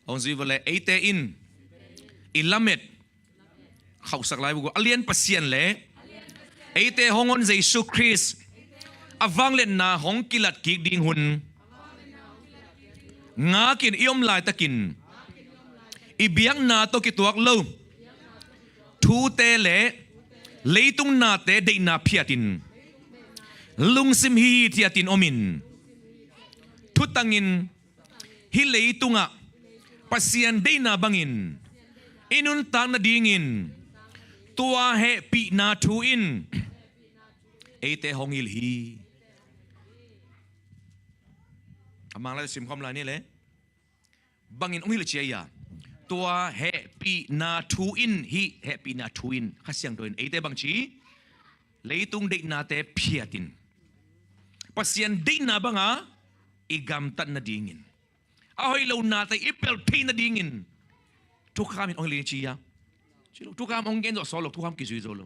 องค์จีวเลยไอเตอินอิลาเมดเขาสักหลายบุกอเลียนปัสเซียนเลยไอเตฮองอนเจสุคริสอวังเล่นนาหงกิลัดกิกดิงหุนงากินอิอมลายตะกินอีเบียงนาโตกิตัวกลูทูเตเลเลยตุงนาเตเดนาพิอาตินลุงซิมฮีทิอาตินอมินทุตังินฮิเลยตุงะปัสเซียนเดนาบังอินอินุนตังนาดิงินตัวเฮปีนาทูอินเอเตหงอิลฮี Amang la sim khom la ni le. Bangin ong hi le chia ya. Tua happy na tuin hi happy na tuin. Khasyang doin. Ite bang chi. Leitung date na te piatin. Pasyan date na ba nga igamtan na dingin. Ahoy law na te ipelpay na dingin. Tukamin ong li chia. Tukam ong gen zo solo tukam kisui zolo.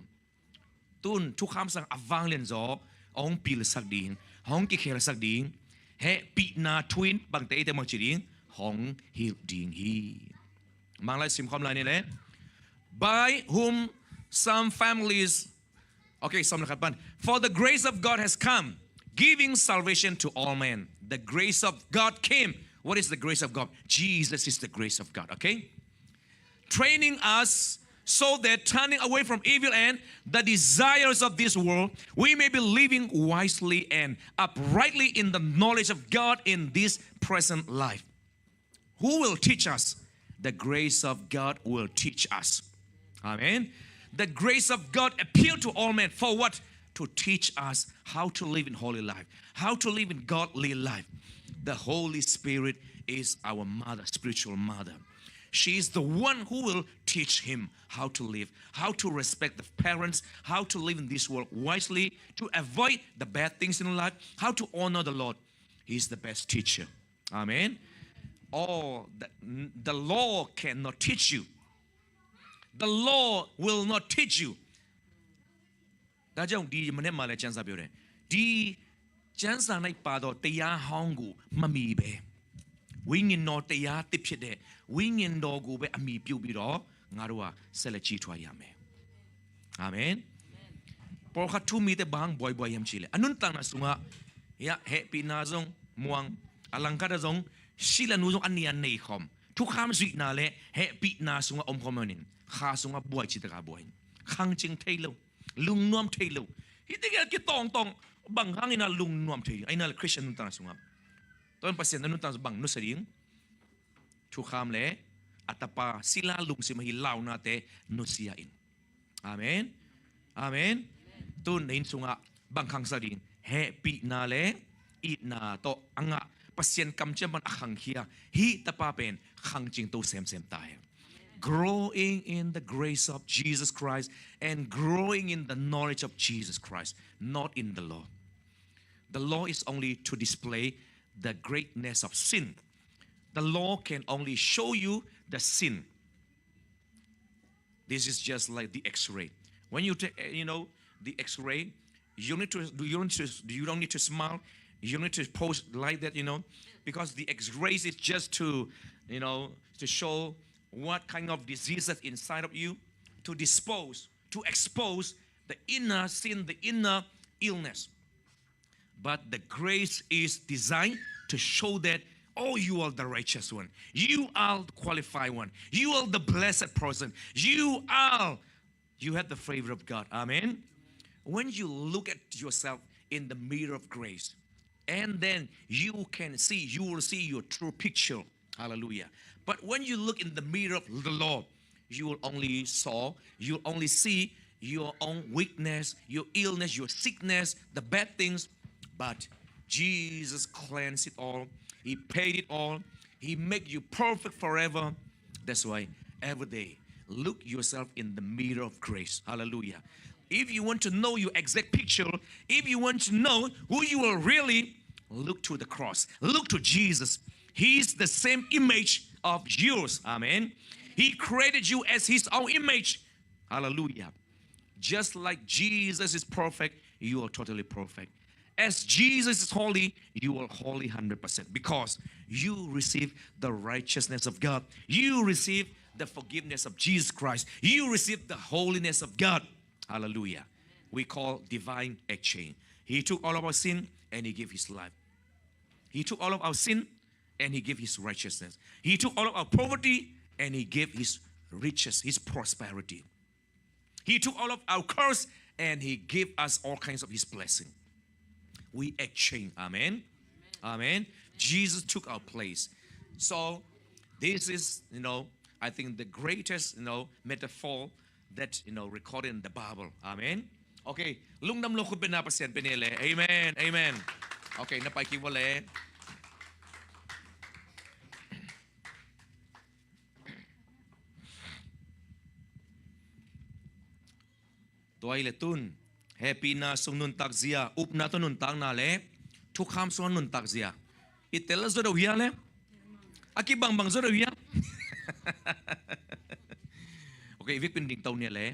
Tun tukam sang avang len zo ong pil sak ding. Hong ki khel sak ding. Happy na tuin bang te ite mang chi ding. Hong hil ding hi. Mang lai sim khom lai ni le. By whom some families, okay, some nakatpan. For the grace of God has come, giving salvation to all men. The grace of God came. What is the grace of God? Jesus is the grace of God, okay? Training us so that turning away from evil and the desires of this world, we may be living wisely and uprightly in the knowledge of God in this present life. Who will teach us? The grace of God will teach us. Amen. The grace of God appealed to all men for what? To teach us how to live in holy life, how to live in godly life. The Holy Spirit is our mother, spiritual mother. She is the one who will teach him how to live, how to respect the parents, how to live in this world wisely, to avoid the bad things in life, how to honor the Lord. He is the best teacher. Amen. Oh, the law cannot teach you. The law will not teach you. ဒါကြောင့်ဒီမနေ့မှလည်းကျမ်းစာပြောတယ်ဒီကျမ်းစာ၌ပါတော့တရားဟောင်းကိုမမီပဲဝိညာဉ်တော်တရားတစ်ဖြစ်တဲ့ဝိညာဉ်တော်ကိုပဲအမိပြုတ်ပြီးတော့ငါတို့ကဆက်လက်ကြီးထွားရမယ်အာမင်ပေါ်ခတ်သူမီတဲ့ဘန်းဘွိုင်ဘွိုင်ယမ်ချီလေအနုန်တန်နာဆုငါရဟဲ့ပီနာဇုံမွမ်အလန်ကာဒဇုံရှိလနူဇုံအနီယန်နေခ ோம் ทุกคำสุดนาเลยเฮปีนาสุงอมคอมนินข้าสุงบวยจิตกาบวยขังจิงเทลูลุงนวมเทลูฮิตเกลกิตองบังขังอินาลุงนวมเทไอนาคริสเตียนนุนตาสุงบตอนปัสเซนนุนตาบังนุสริงทุกคำเลยอัตปาศิลาลุงสิมาฮิลาวนาเตนุสยาอินอาเมนอาเมนตุนอินสุงะบังขังสริงเฮปีนาเลยอีนาโตอังะpasien kam chaman akhang khia hi tapa pen khang ching to sem tai growing in the grace of Jesus Christ and growing in the knowledge of Jesus Christ, not in the law. The law is only to display the greatness of sin. The law can only show you the sin. This is just like the X-ray. When you take the X-ray, you don't need to smile. You don't need to pose like that, because the X-rays is just to, to show what kind of diseases inside of you, to expose the inner sin, the inner illness. But the grace is designed to show that, oh, you are the righteous one. You are the qualified one. You are the blessed person. You have the favor of God. Amen. When you look at yourself in the mirror of grace, and then you will see your true picture. Hallelujah. But when you look in the mirror of the Lord, you will only see your own weakness, your illness, your sickness, the bad things. But Jesus cleansed it all. He paid it all. He made you perfect forever. That's why every day, look yourself in the mirror of grace. Hallelujah. If you want to know your exact picture, if you want to know who you are really, look to the cross. Look to Jesus. He's the same image of yours. Amen. He created you as his own image. Hallelujah. Just like Jesus is perfect, you are totally perfect. As Jesus is holy, you are holy 100%, because you receive the righteousness of God. You receive the forgiveness of Jesus Christ. You receive the holiness of God. Hallelujah. We call divine exchange. He took all of our sin and he gave his life. He took all of our sin and he gave his righteousness. He took all of our poverty and he gave his riches, his prosperity. He took all of our curse and he gave us all kinds of his blessing. We exchange. Amen. Amen. Jesus took our place. So this is, I think the greatest, metaphor that, recorded in the Bible. Amen. Okay. Lungnam lo khut pena pasien penele. Amen. Amen. Okay, napay kiwale. toy le tun happy na sung nun tak zia up na to nun tang na le thu kham so nun tak zia itel zo do hia le aki bang bang zo do hia okay vik pin ding tau ne le